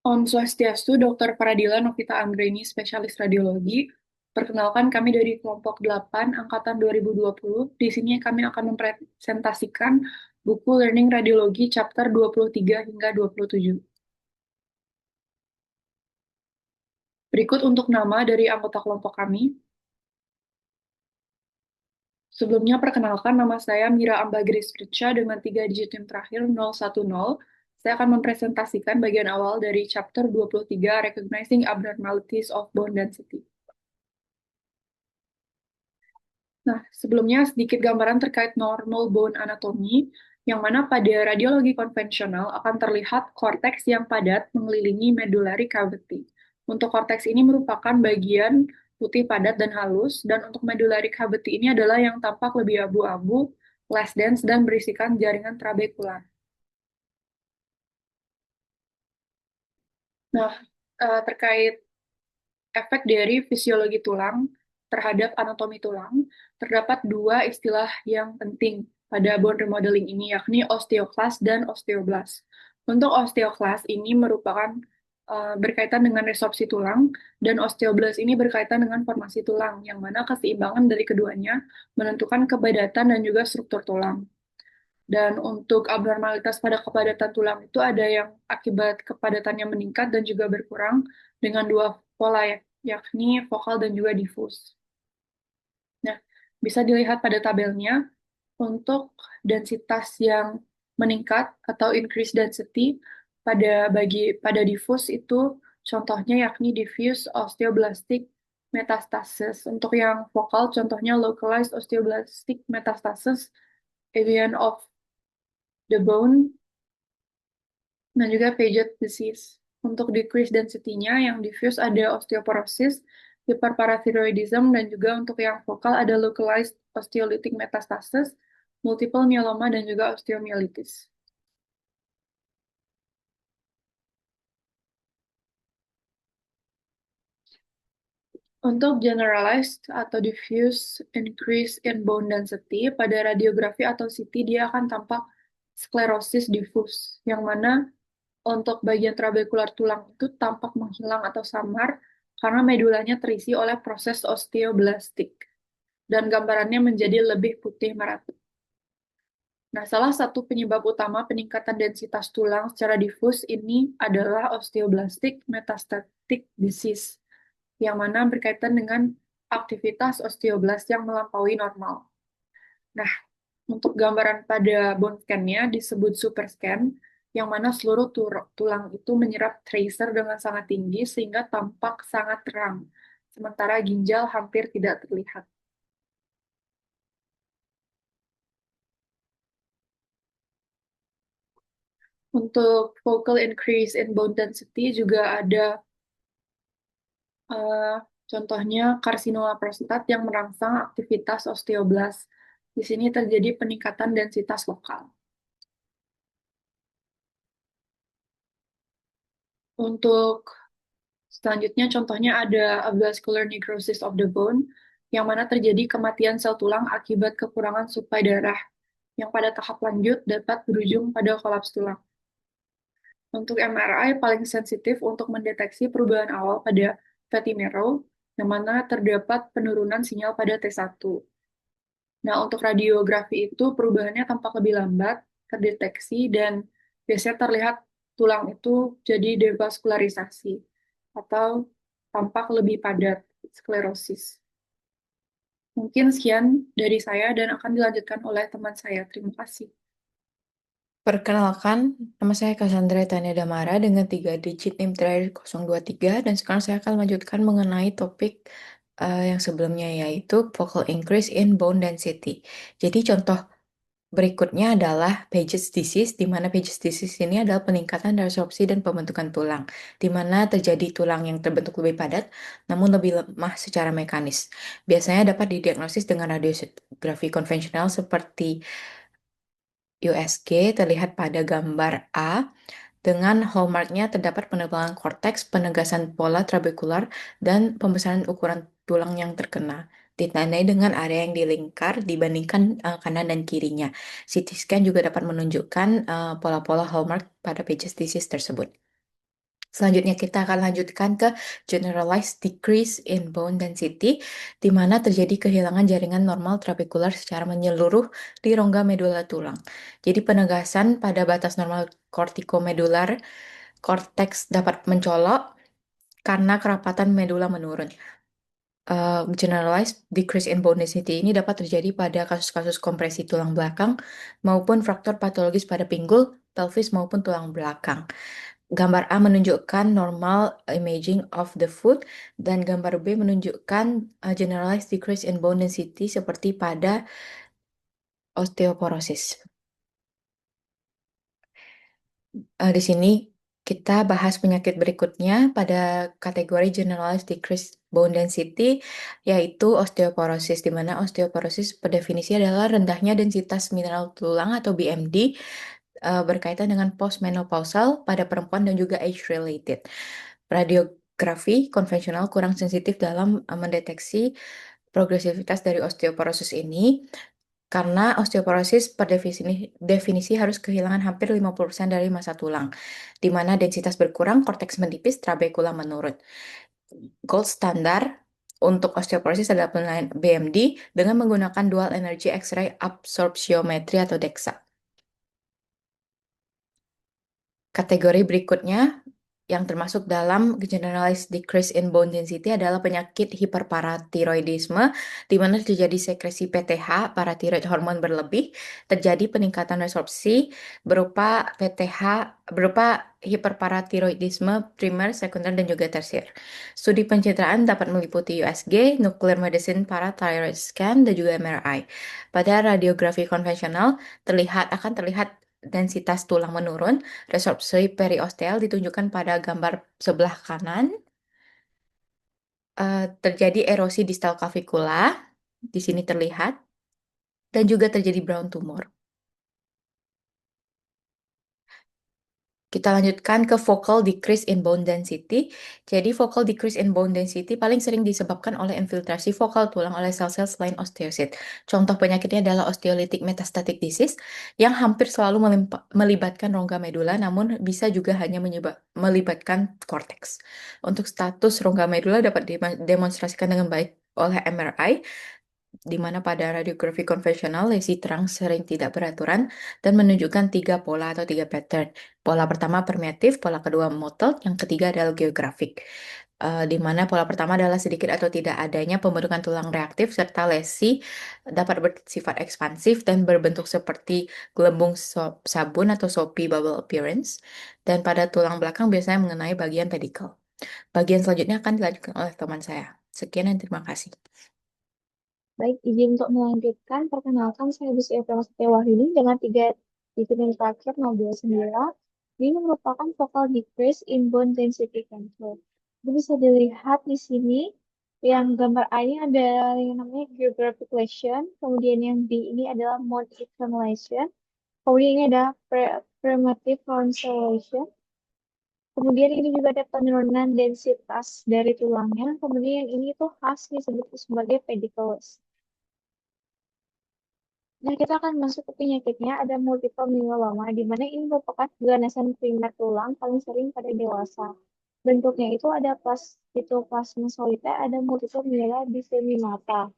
Om Swastiastu, Dr. Pradila Novita Anggreni, spesialis radiologi. Perkenalkan kami dari kelompok 8, Angkatan 2020. Di sini kami akan mempresentasikan buku Learning Radiologi chapter 23 hingga 27. Berikut untuk nama dari anggota kelompok kami. Sebelumnya perkenalkan nama saya Mira Ambagris Richa dengan 3 digit NIM terakhir 010. Saya akan mempresentasikan bagian awal dari chapter 23 Recognizing Abnormalities of Bone Density. Nah, sebelumnya sedikit gambaran terkait normal bone anatomy, yang mana pada radiologi konvensional akan terlihat korteks yang padat mengelilingi medullary cavity. Untuk korteks ini merupakan bagian putih padat dan halus, dan untuk medullary cavity ini adalah yang tampak lebih abu-abu, less dense, dan berisikan jaringan trabekular. Nah, terkait efek dari fisiologi tulang terhadap anatomi tulang, terdapat dua istilah yang penting pada bone remodeling ini, yakni osteoklas dan osteoblast. Untuk osteoklas ini merupakan berkaitan dengan resorpsi tulang, dan osteoblast ini berkaitan dengan formasi tulang, yang mana keseimbangan dari keduanya menentukan kepadatan dan juga struktur tulang. Dan untuk abnormalitas pada kepadatan tulang itu ada yang akibat kepadatannya meningkat dan juga berkurang dengan dua pola yakni vokal dan juga difus. Nah, bisa dilihat pada tabelnya untuk densitas yang meningkat atau increased density pada difus itu contohnya yakni diffuse osteoblastic metastasis. Untuk yang vokal contohnya localized osteoblastic metastasis, avian of the bone, dan juga Paget disease. Untuk decrease density-nya, yang diffuse ada osteoporosis, hyperparathyroidism, dan juga untuk yang vokal ada localized osteolytic metastasis, multiple myeloma, dan juga osteomyelitis. Untuk generalized atau diffuse increase in bone density, pada radiografi atau CT dia akan tampak sklerosis diffuse, yang mana untuk bagian trabekular tulang itu tampak menghilang atau samar karena medulanya terisi oleh proses osteoblastik dan gambarannya menjadi lebih putih merata. Nah, salah satu penyebab utama peningkatan densitas tulang secara difus ini adalah osteoblastic metastatic disease, yang mana berkaitan dengan aktivitas osteoblast yang melampaui normal. Nah, untuk gambaran pada bone scan-nya disebut super scan, yang mana seluruh tulang itu menyerap tracer dengan sangat tinggi sehingga tampak sangat terang, sementara ginjal hampir tidak terlihat. Untuk focal increase in bone density juga ada eh, contohnya karsinoma prostat yang merangsang aktivitas osteoblast. Di sini terjadi peningkatan densitas lokal. Untuk selanjutnya, contohnya ada avascular necrosis of the bone, yang mana terjadi kematian sel tulang akibat kekurangan suplai darah, yang pada tahap lanjut dapat berujung pada kolaps tulang. Untuk MRI paling sensitif untuk mendeteksi perubahan awal pada fatty marrow, yang mana terdapat penurunan sinyal pada T1. Nah, untuk radiografi itu perubahannya tampak lebih lambat, terdeteksi, dan biasanya terlihat tulang itu jadi devaskularisasi atau tampak lebih padat, sklerosis. Mungkin sekian dari saya dan akan dilanjutkan oleh teman saya. Terima kasih. Perkenalkan, nama saya Cassandra Tania Damara dengan 3 digit NIM terakhir 023 dan sekarang saya akan melanjutkan mengenai topik yang sebelumnya yaitu focal increase in bone density. Jadi contoh berikutnya adalah Paget's disease, di mana Paget's disease ini adalah peningkatan resorpsi dan pembentukan tulang, di mana terjadi tulang yang terbentuk lebih padat namun lebih lemah secara mekanis. Biasanya dapat didiagnosis dengan radiografi konvensional seperti USG terlihat pada gambar A. Dengan hallmarknya terdapat penebalan korteks, penegasan pola trabekular, dan pembesaran ukuran tulang yang terkena. Ditandai dengan area yang dilingkar dibandingkan kanan dan kirinya. CT scan juga dapat menunjukkan pola-pola hallmark pada Paget's disease tersebut. Selanjutnya kita akan lanjutkan ke generalized decrease in bone density, di mana terjadi kehilangan jaringan normal trabekular secara menyeluruh di rongga medula tulang. Jadi penegasan pada batas normal kortikomedular korteks dapat mencolok karena kerapatan medula menurun. Generalized decrease in bone density ini dapat terjadi pada kasus-kasus kompresi tulang belakang maupun fraktur patologis pada pinggul, pelvis maupun tulang belakang. Gambar A menunjukkan normal imaging of the foot dan gambar B menunjukkan generalized decrease in bone density seperti pada osteoporosis. Di sini kita bahas penyakit berikutnya pada kategori generalized decrease bone density, yaitu osteoporosis, di mana osteoporosis per definisi adalah rendahnya densitas mineral tulang atau BMD berkaitan dengan postmenopausal pada perempuan dan juga age-related. Radiografi konvensional kurang sensitif dalam mendeteksi progresivitas dari osteoporosis ini, karena osteoporosis per definisi harus kehilangan hampir 50% dari massa tulang, di mana densitas berkurang, korteks menipis, trabekula menurun. Gold standar untuk osteoporosis adalah penilaian BMD dengan menggunakan dual energy X-ray absorptiometry atau DEXA. Kategori berikutnya yang termasuk dalam generalized decrease in bone density adalah penyakit hiperparatiroidisme, di mana terjadi sekresi PTH, paratiroid hormon berlebih, terjadi peningkatan resorpsi berupa PTH, berupa hiperparatiroidisme primer, sekunder, dan juga tersier. Studi pencitraan dapat meliputi USG, nuclear medicine, parathyroid scan, dan juga MRI. Pada radiografi konvensional, akan terlihat densitas tulang menurun. Resorpsi periosteal ditunjukkan pada gambar sebelah kanan. Terjadi erosi distal clavicula, di sini terlihat, dan juga terjadi brown tumor. Kita lanjutkan ke focal decrease in bone density. Jadi focal decrease in bone density paling sering disebabkan oleh infiltrasi vokal tulang oleh sel-sel selain osteosit. Contoh penyakitnya adalah osteolytic metastatic disease yang hampir selalu melibatkan rongga medula, namun bisa juga hanya melibatkan korteks. Untuk status rongga medula dapat didemonstrasikan dengan baik oleh MRI, di mana pada radiografi konvensional lesi terang sering tidak beraturan dan menunjukkan 3 pola atau 3 pattern. Pola pertama permeatif, pola kedua mottled, yang ketiga adalah geografik. Di mana pola pertama adalah sedikit atau tidak adanya pembentukan tulang reaktif serta lesi dapat bersifat ekspansif dan berbentuk seperti gelembung sabun atau soapy bubble appearance. Dan pada tulang belakang biasanya mengenai bagian pedicle. Bagian selanjutnya akan dilanjutkan oleh teman saya. Sekian dan terima kasih. Baik, izin untuk melanjutkan. Perkenalkan, saya Lucia Prasetya Wahyuni dengan 3 titik terakhir 029. Ini merupakan focal decrease in bone density control. Jadi bisa dilihat di sini, yang gambar A ini ada yang namanya geographic lesion, kemudian yang B ini adalah mode etern lesion, kemudian ini ada primitive consolation. Kemudian ini juga ada penurunan densitas dari tulangnya. Kemudian yang ini tuh khas disebut sebagai pediculus. Nah, kita akan masuk ke penyakitnya. Ada multiple myeloma, di mana ini merupakan ganasan primer tulang paling sering pada dewasa. Bentuknya itu ada plasma soliter, ada multiple myeloma disseminata.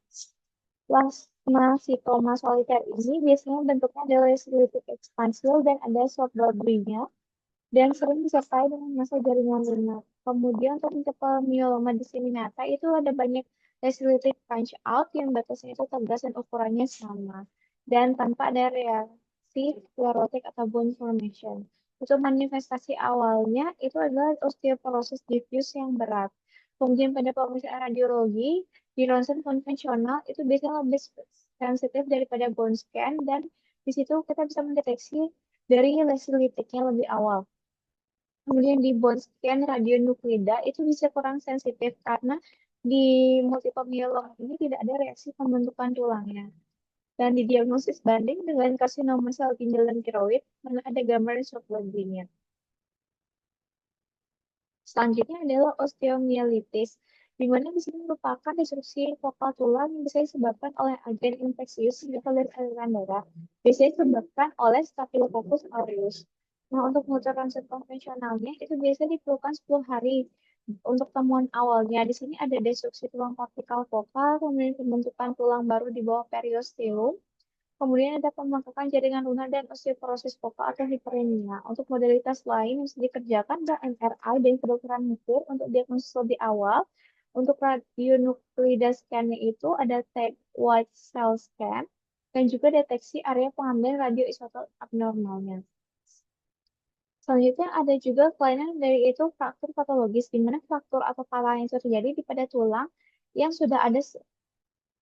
Plasmacytoma soliter ini biasanya bentuknya adalah cystic expansil dan ada short boundary-nya dan sering disertai dengan massa jaringan lunak. Kemudian untuk mencapai myeloma disseminata itu ada banyak facility punch out yang batasnya itu tegas dan ukurannya sama dan tanpa ada reaksi sclerotic atau bone formation. Untuk manifestasi awalnya itu adalah osteoporosis diffuse yang berat. Kemudian pada pemeriksaan radiologi di ronsen konvensional itu biasanya lebih sensitif daripada bone scan dan di situ kita bisa mendeteksi dari lesi litiknya lebih awal. Kemudian di bone scan radionuklida itu bisa kurang sensitif karena di multiple myeloma ini tidak ada reaksi pembentukan tulangnya. Dan didiagnosis banding dengan karsinoma sel ginjal dan tiroid karena ada gambar short-nya. Selanjutnya adalah osteomyelitis, di mana di sini merupakan destruksi vokal tulang yang bisa disebabkan oleh agen infeksius dan aliran darah. Biasanya disebabkan oleh Staphylococcus aureus. Nah, untuk motor transit konvensionalnya itu biasanya diperlukan 10 hari untuk temuan awalnya. Di sini ada destruksi tulang kortikal vokal, kemudian pembentukan tulang baru di bawah periosteum, kemudian ada pembengkakan jaringan lunak dan osteoporosis vokal atau hiperemia. Untuk modalitas lain yang bisa dikerjakan ada MRI dan kedokteran nuklir untuk diagnosis lebih awal. Untuk radionuklida scan-nya itu ada TAG white cell scan dan juga deteksi area pengambilan radioisotop abnormalnya. Selanjutnya ada juga kelainan dari itu fraktur patologis, di mana fraktur atau pala yang terjadi di pada tulang yang sudah ada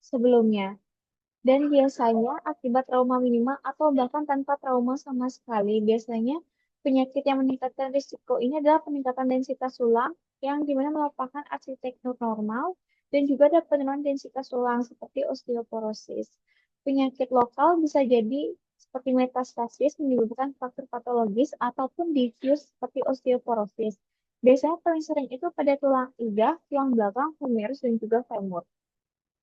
sebelumnya. Dan biasanya akibat trauma minimal atau bahkan tanpa trauma sama sekali. Biasanya penyakit yang meningkatkan risiko ini adalah peningkatan densitas tulang yang dimana merupakan arsitektur normal dan juga ada penurunan densitas tulang seperti osteoporosis. Penyakit lokal bisa jadi seperti metastasis menyebabkan faktor patologis ataupun diffuse seperti osteoporosis. Biasanya paling sering itu pada tulang iga, tulang belakang, humerus, dan juga femur.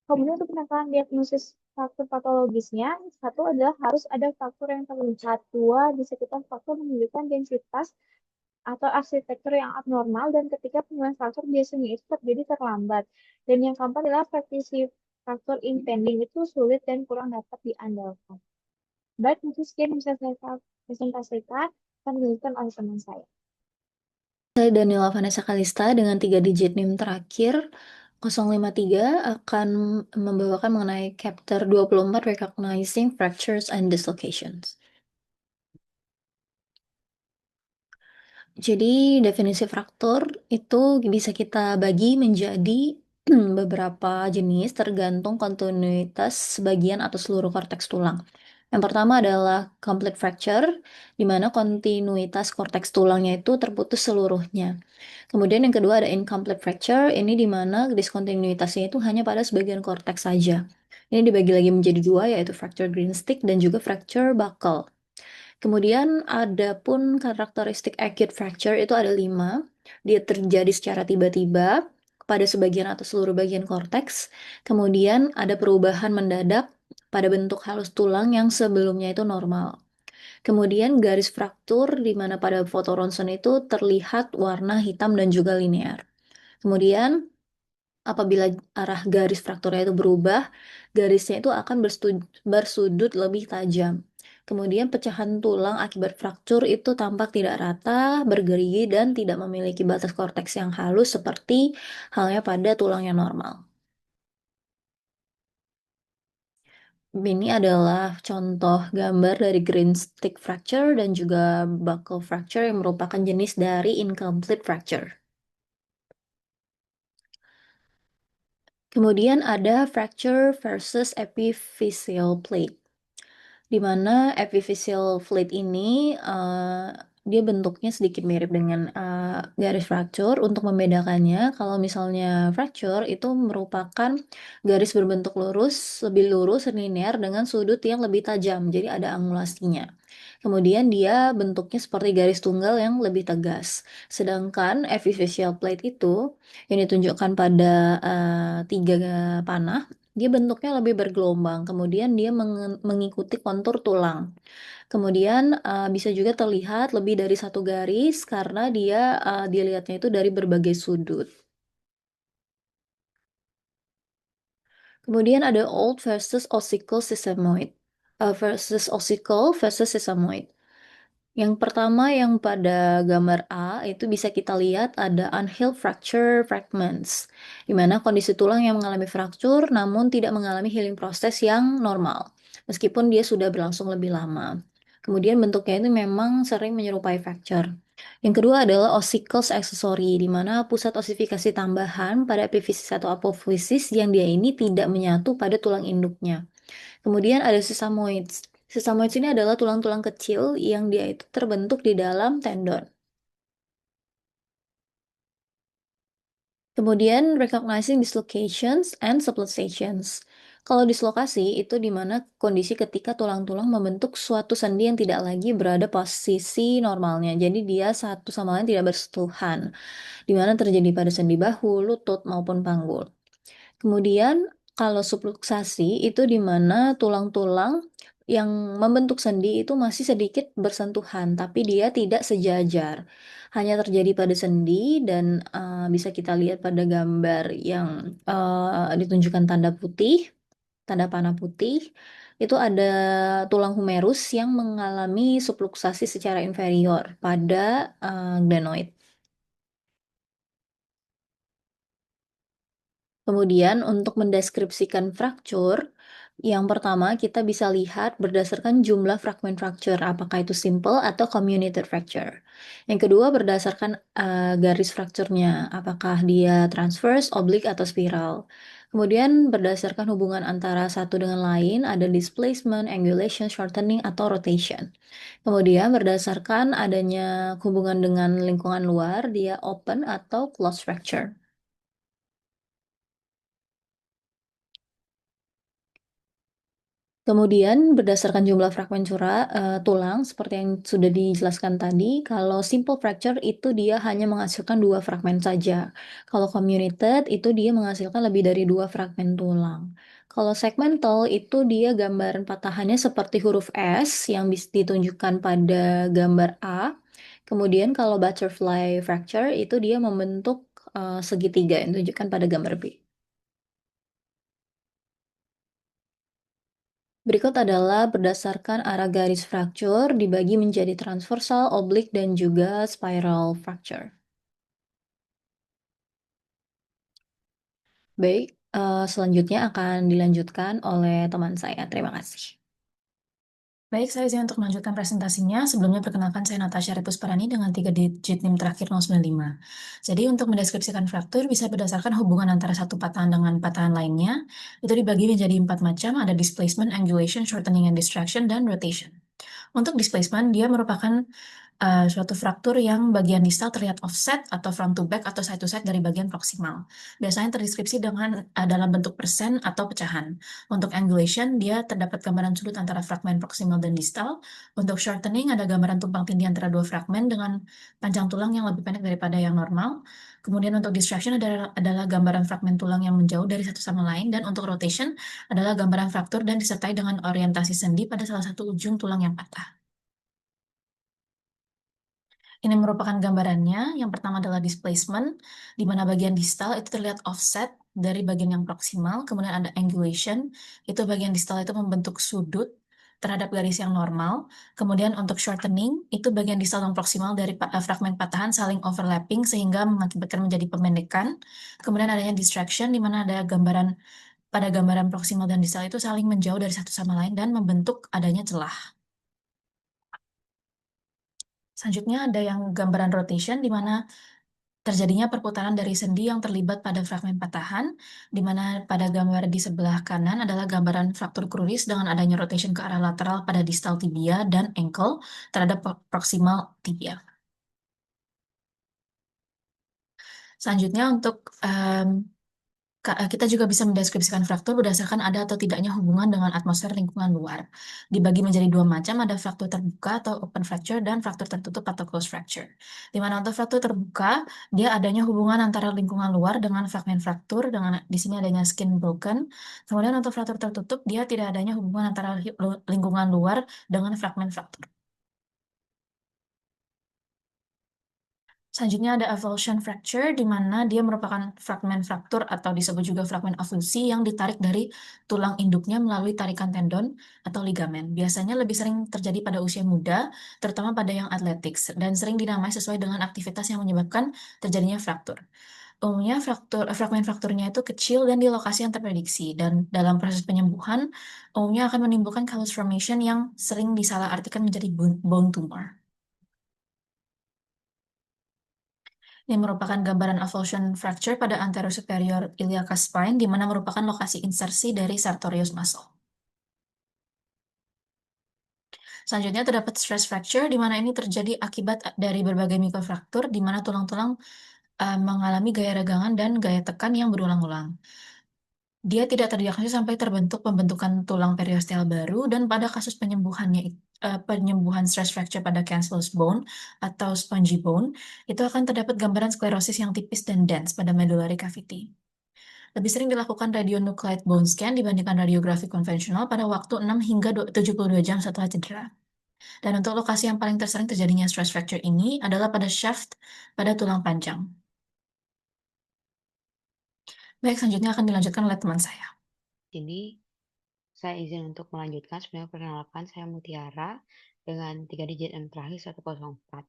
Kemudian untuk penekanan diagnosis faktor patologisnya, satu adalah harus ada faktor yang terlihat. Dua, di sekitar faktor menunjukkan densitas atau arsitektur yang abnormal. Dan ketiga, penyembuhan faktor biasanya itu terjadi terlambat. Dan yang keempat adalah praktisi faktor impending itu sulit dan kurang dapat diandalkan. Baik, mungkin sekian yang bisa saya presentasikan dan dilanjutkan oleh teman saya. Saya Daniela Vanessa Kalista dengan 3 digit NIM terakhir 053 akan membawakan mengenai chapter 24 Recognizing Fractures and Dislocations. Jadi definisi fraktur itu bisa kita bagi menjadi beberapa jenis tergantung kontinuitas sebagian atau seluruh korteks tulang. Yang pertama adalah complete fracture, di mana kontinuitas korteks tulangnya itu terputus seluruhnya. Kemudian yang kedua ada incomplete fracture, ini di mana diskontinuitasnya itu hanya pada sebagian korteks saja. Ini dibagi lagi menjadi dua, yaitu fracture green stick dan juga fracture buckle. Kemudian ada pun karakteristik acute fracture itu ada 5. Dia terjadi secara tiba-tiba pada sebagian atau seluruh bagian korteks. Kemudian ada perubahan mendadak pada bentuk halus tulang yang sebelumnya itu normal. Kemudian garis fraktur di mana pada foto ronsen itu terlihat warna hitam dan juga linear. Kemudian apabila arah garis frakturnya itu berubah, garisnya itu akan bersudut lebih tajam. Kemudian pecahan tulang akibat fraktur itu tampak tidak rata, bergerigi, dan tidak memiliki batas korteks yang halus seperti halnya pada tulang yang normal. Ini adalah contoh gambar dari green stick fracture dan juga buckle fracture yang merupakan jenis dari incomplete fracture. Kemudian ada fracture versus epiphyseal plate, di mana epiphyseal plate ini dia bentuknya sedikit mirip dengan garis fracture. Untuk membedakannya, kalau misalnya fracture itu merupakan garis berbentuk lurus, lebih lurus, linear dengan sudut yang lebih tajam, jadi ada angulasinya. Kemudian dia bentuknya seperti garis tunggal yang lebih tegas. Sedangkan epiphyseal plate itu yang ditunjukkan pada 3 panah, dia bentuknya lebih bergelombang, kemudian dia mengikuti kontur tulang. Kemudian bisa juga terlihat lebih dari satu garis karena dia dilihatnya itu dari berbagai sudut. Kemudian ada old versus ossicle sesamoid, versus sesamoid. Yang pertama yang pada gambar A itu bisa kita lihat ada unhealed fracture fragments, di mana kondisi tulang yang mengalami fraktur namun tidak mengalami healing proses yang normal, meskipun dia sudah berlangsung lebih lama. Kemudian bentuknya itu memang sering menyerupai fracture. Yang kedua adalah ossicles accessory, di mana pusat ossifikasi tambahan pada epifisis atau apofisis yang dia ini tidak menyatu pada tulang induknya. Kemudian ada sesamoids. Sesamoids ini adalah tulang-tulang kecil yang dia itu terbentuk di dalam tendon. Kemudian recognizing dislocations and subluxations. Kalau dislokasi itu di mana kondisi ketika tulang-tulang membentuk suatu sendi yang tidak lagi berada posisi normalnya. Jadi dia satu sama lain tidak bersentuhan, di mana terjadi pada sendi bahu, lutut maupun panggul. Kemudian kalau subluxasi itu di mana tulang-tulang yang membentuk sendi itu masih sedikit bersentuhan, tapi dia tidak sejajar. Hanya terjadi pada sendi dan bisa kita lihat pada gambar yang ditunjukkan tanda panah putih, itu ada tulang humerus yang mengalami subluksasi secara inferior pada glenoid. Kemudian untuk mendeskripsikan fraktur, yang pertama kita bisa lihat berdasarkan jumlah fragmen fracture, apakah itu simple atau comminuted fracture. Yang kedua berdasarkan garis frakturnya, apakah dia transverse, oblique, atau spiral. Kemudian berdasarkan hubungan antara satu dengan lain, ada displacement, angulation, shortening, atau rotation. Kemudian berdasarkan adanya hubungan dengan lingkungan luar, dia open atau closed fracture. Kemudian berdasarkan jumlah fragmen tulang, seperti yang sudah dijelaskan tadi, kalau simple fracture itu dia hanya menghasilkan 2 fragmen saja. Kalau comminuted itu dia menghasilkan lebih dari 2 fragmen tulang. Kalau segmental itu dia gambaran patahannya seperti huruf S yang bisa ditunjukkan pada gambar A. Kemudian kalau butterfly fracture itu dia membentuk segitiga yang ditunjukkan pada gambar B. Berikut adalah berdasarkan arah garis fracture dibagi menjadi transversal, oblique, dan juga spiral fracture. Baik, selanjutnya akan dilanjutkan oleh teman saya. Terima kasih. Baik, saya izin untuk melanjutkan presentasinya. Sebelumnya perkenalkan saya Natasha Repusparani dengan 3 digit NIM terakhir 095. Jadi untuk mendeskripsikan fraktur bisa berdasarkan hubungan antara satu patahan dengan patahan lainnya. Itu dibagi menjadi 4 macam, ada displacement, angulation, shortening and distraction, dan rotation. Untuk displacement, dia merupakan suatu fraktur yang bagian distal terlihat offset atau front to back atau side to side dari bagian proksimal. Biasanya terdeskripsi dengan dalam bentuk persen atau pecahan. Untuk angulation, dia terdapat gambaran sudut antara fragmen proksimal dan distal. Untuk shortening, ada gambaran tumpang tindih antara dua fragmen dengan panjang tulang yang lebih pendek daripada yang normal. Kemudian untuk distraction adalah gambaran fragmen tulang yang menjauh dari satu sama lain. Dan untuk rotation adalah gambaran fraktur dan disertai dengan orientasi sendi pada salah satu ujung tulang yang patah. Ini merupakan gambarannya. Yang pertama adalah displacement, di mana bagian distal itu terlihat offset dari bagian yang proksimal. Kemudian ada angulation, itu bagian distal itu membentuk sudut terhadap garis yang normal. Kemudian untuk shortening, itu bagian distal dan proksimal dari fragmen patahan saling overlapping sehingga mengakibatkan menjadi pemendekan. Kemudian adanya distraction, di mana ada pada gambaran proksimal dan distal itu saling menjauh dari satu sama lain dan membentuk adanya celah. Selanjutnya ada yang gambaran rotation, di mana terjadinya perputaran dari sendi yang terlibat pada fragmen patahan, di mana pada gambar di sebelah kanan adalah gambaran fraktur kruris dengan adanya rotation ke arah lateral pada distal tibia dan ankle terhadap proksimal tibia. Selanjutnya untuk kita juga bisa mendeskripsikan fraktur berdasarkan ada atau tidaknya hubungan dengan atmosfer lingkungan luar. Dibagi menjadi 2 macam, ada fraktur terbuka atau open fracture dan fraktur tertutup atau closed fracture. Di mana untuk fraktur terbuka, dia adanya hubungan antara lingkungan luar dengan fragmen fraktur, dengan di sini adanya skin broken. Kemudian untuk fraktur tertutup, dia tidak adanya hubungan antara lingkungan luar dengan fragmen fraktur. Selanjutnya ada avulsion fracture, di mana dia merupakan fragmen fraktur atau disebut juga fragmen avulsi yang ditarik dari tulang induknya melalui tarikan tendon atau ligamen. Biasanya lebih sering terjadi pada usia muda, terutama pada yang athletics, dan sering dinamai sesuai dengan aktivitas yang menyebabkan terjadinya fraktur. Umumnya fragmen frakturnya itu kecil dan di lokasi yang terprediksi, dan dalam proses penyembuhan umumnya akan menimbulkan callus formation yang sering disalahartikan menjadi bone tumor. Ini merupakan gambaran avulsion fracture pada anterior superior iliacus spine, di mana merupakan lokasi insersi dari sartorius muscle. Selanjutnya terdapat stress fracture, di mana ini terjadi akibat dari berbagai mikrofraktur, di mana tulang-tulang mengalami gaya regangan dan gaya tekan yang berulang-ulang. Dia tidak terdiagnosis sampai terbentuk pembentukan tulang periosteal baru, dan pada kasus penyembuhan stress fracture pada cancellous bone atau spongy bone, itu akan terdapat gambaran sklerosis yang tipis dan dense pada medullary cavity. Lebih sering dilakukan radionuclide bone scan dibandingkan radiografi konvensional pada waktu 6 hingga 72 jam setelah cedera. Dan untuk lokasi yang paling tersering terjadinya stress fracture ini adalah pada shaft pada tulang panjang. Baik, selanjutnya akan dilanjutkan oleh teman saya. Ini saya izin untuk melanjutkan. Sebenarnya perkenalkan, saya Mutiara dengan 3 digit yang terakhir 104.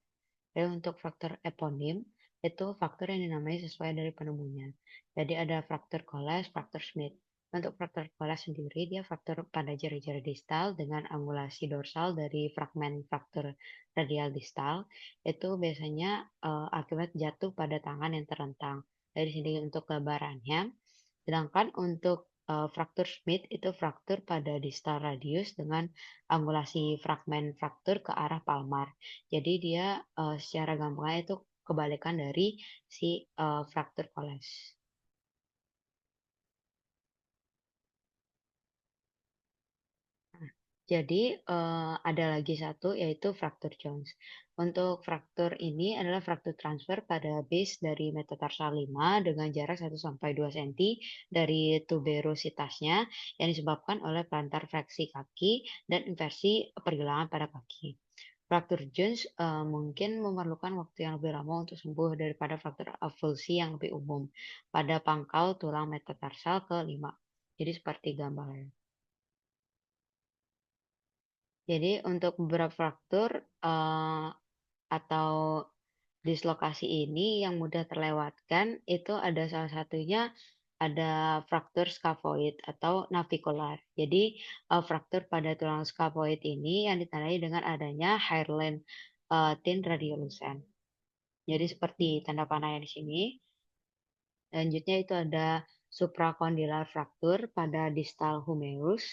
Dan untuk faktor eponim, itu faktor yang dinamai sesuai dari penemunya. Jadi ada faktor Coles, faktor Smith. Untuk faktor Coles sendiri, dia faktor pada jari-jari distal dengan angulasi dorsal dari fragmen faktor radial distal. Itu biasanya akibat jatuh pada tangan yang terentang. Dari sini untuk gambarannya. Sedangkan untuk fraktur Schmidt itu fraktur pada distal radius dengan angulasi fragmen fraktur ke arah palmar. Jadi dia secara gampangnya itu kebalikan dari si fraktur Coles. Jadi ada lagi satu yaitu fraktur Jones. Untuk fraktur ini adalah fraktur transfer pada base dari metatarsal 5 dengan jarak 1-2 cm dari tuberositasnya yang disebabkan oleh plantar fleksi kaki dan inversi pergelangan pada kaki. Fraktur Jones mungkin memerlukan waktu yang lebih lama untuk sembuh daripada fraktur avulsi yang lebih umum pada pangkal tulang metatarsal ke-5. Jadi seperti gambarnya. Jadi untuk beberapa fraktur atau dislokasi ini yang mudah terlewatkan itu ada salah satunya ada fraktur scaphoid atau navicular. Jadi fraktur pada tulang scaphoid ini yang ditandai dengan adanya hairline thin radiolucent. Jadi seperti tanda panahnya di sini. Selanjutnya itu ada supracondylar fraktur pada distal humerus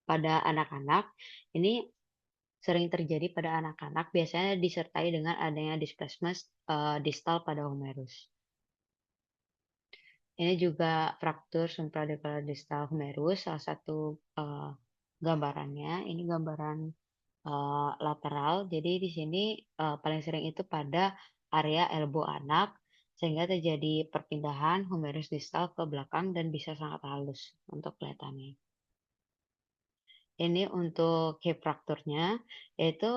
pada anak-anak. Ini sering terjadi pada anak-anak, biasanya disertai dengan adanya displacement distal pada humerus. Ini juga fraktur supracondylar distal humerus, salah satu gambarannya. Ini gambaran lateral. Jadi di sini paling sering itu pada area elbow anak, sehingga terjadi perpindahan humerus distal ke belakang dan bisa sangat halus untuk kelihatannya. Ini untuk hip frakturnya, yaitu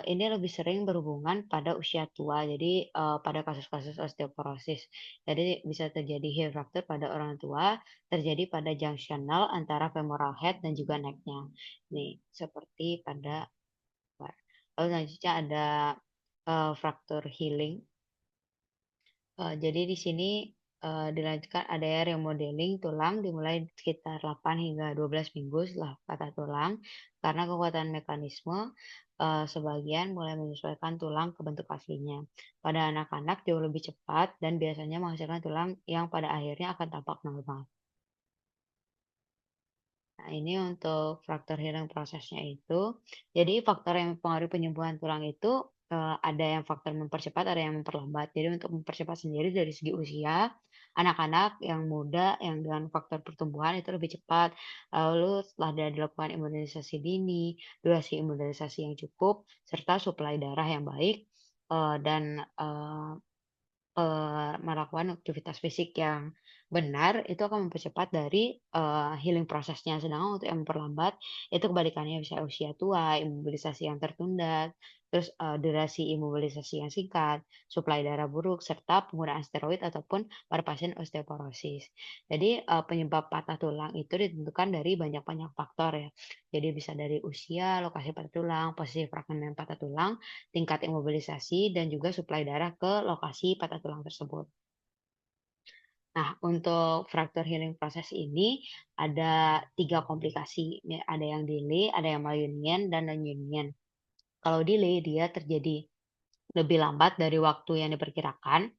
ini lebih sering berhubungan pada usia tua, jadi pada kasus-kasus osteoporosis. Jadi bisa terjadi hip fraktur pada orang tua, terjadi pada junctional antara femoral head dan juga neck-nya. Nih, seperti pada lalu selanjutnya ada fraktur healing. Jadi di sini dilanjutkan ada remodeling tulang dimulai sekitar 8 hingga 12 minggu setelah patah tulang karena kekuatan mekanisme sebagian mulai menyesuaikan tulang ke bentuk aslinya. Pada anak-anak jauh lebih cepat dan biasanya menghasilkan tulang yang pada akhirnya akan tampak normal. Nah, ini untuk faktor healing prosesnya itu. Jadi faktor yang mempengaruhi penyembuhan tulang itu ada yang faktor mempercepat, ada yang memperlambat. Jadi untuk mempercepat sendiri dari segi usia, anak-anak yang muda yang dengan faktor pertumbuhan itu lebih cepat. Lalu setelah dilakukan imunisasi dini, durasi imunisasi yang cukup, serta suplai darah yang baik, dan melakukan aktivitas fisik yang benar itu akan mempercepat dari healing prosesnya. Sedangkan untuk yang memperlambat itu kebalikannya, bisa usia tua, imobilisasi yang tertunda, terus durasi imobilisasi yang singkat, suplai darah buruk, serta penggunaan steroid ataupun pada pasien osteoporosis. Jadi penyebab patah tulang itu ditentukan dari banyak-banyak faktor ya. Jadi bisa dari usia, lokasi patah tulang, posisi fragmen patah tulang, tingkat imobilisasi, dan juga suplai darah ke lokasi patah tulang tersebut. Nah, untuk fracture healing proses ini ada 3 komplikasi. Ada yang delay, ada yang Meionian, dan non-Union. Kalau delay, dia terjadi lebih lambat dari waktu yang diperkirakan,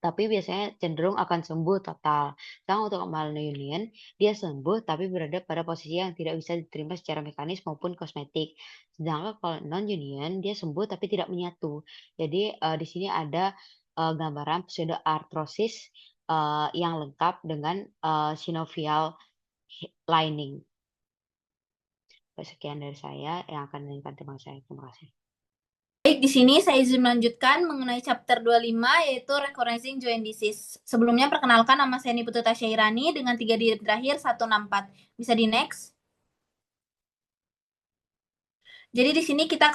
tapi biasanya cenderung akan sembuh total. Sedangkan untuk Meionian, dia sembuh tapi berada pada posisi yang tidak bisa diterima secara mekanis maupun kosmetik. Sedangkan kalau non-Union, dia sembuh tapi tidak menyatu. Jadi di sini ada gambaran pseudoarthrosis yang lengkap dengan synovial lining. Sekian dari saya yang akan meningkatkan tema saya. Terima kasih. Baik, di sini saya izin melanjutkan mengenai chapter 25 yaitu Recognizing Joint Disease. Sebelumnya perkenalkan, nama saya Niputu Tasyairani dengan 3 digit terakhir 164. Bisa di next. Jadi di sini saya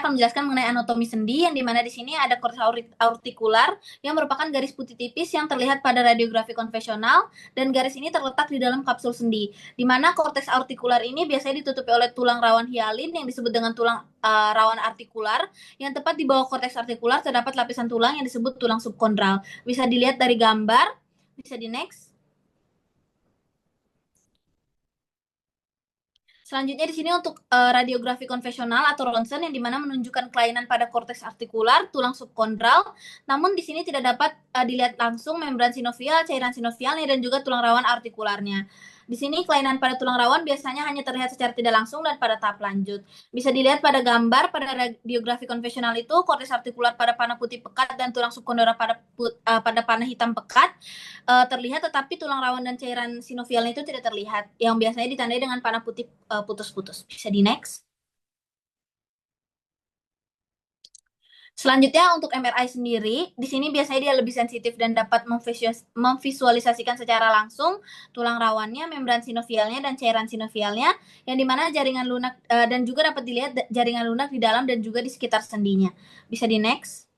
akan menjelaskan mengenai anatomi sendi, yang dimana di sini ada korteks aurtikular yang merupakan garis putih tipis yang terlihat pada radiografi konvensional, dan garis ini terletak di dalam kapsul sendi. Di mana korteks aurtikular ini biasanya ditutupi oleh tulang rawan hialin yang disebut dengan tulang rawan artikular, yang tepat di bawah korteks artikular terdapat lapisan tulang yang disebut tulang subkondral. Bisa dilihat dari gambar. Bisa di next. Selanjutnya di sini untuk radiografi konvensional atau ronsen, yang dimana menunjukkan kelainan pada korteks artikular, tulang subkondral. Namun di sini tidak dapat dilihat langsung membran sinovial, cairan sinovialnya, dan juga tulang rawan artikularnya. Di sini kelainan pada tulang rawan biasanya hanya terlihat secara tidak langsung dan pada tahap lanjut. Bisa dilihat pada gambar pada radiografi konvensional itu korteks artikular pada panah putih pekat dan tulang subkondral pada panah hitam pekat terlihat, tetapi tulang rawan dan cairan sinovialnya itu tidak terlihat, yang biasanya ditandai dengan panah putih putus-putus. Bisa di next. Selanjutnya untuk MRI sendiri, di sini biasanya dia lebih sensitif dan dapat memvisualisasikan secara langsung tulang rawannya, membran sinovialnya, dan cairan sinovialnya, yang dimana jaringan lunak dan juga dapat dilihat jaringan lunak di dalam dan juga di sekitar sendinya. Bisa di next.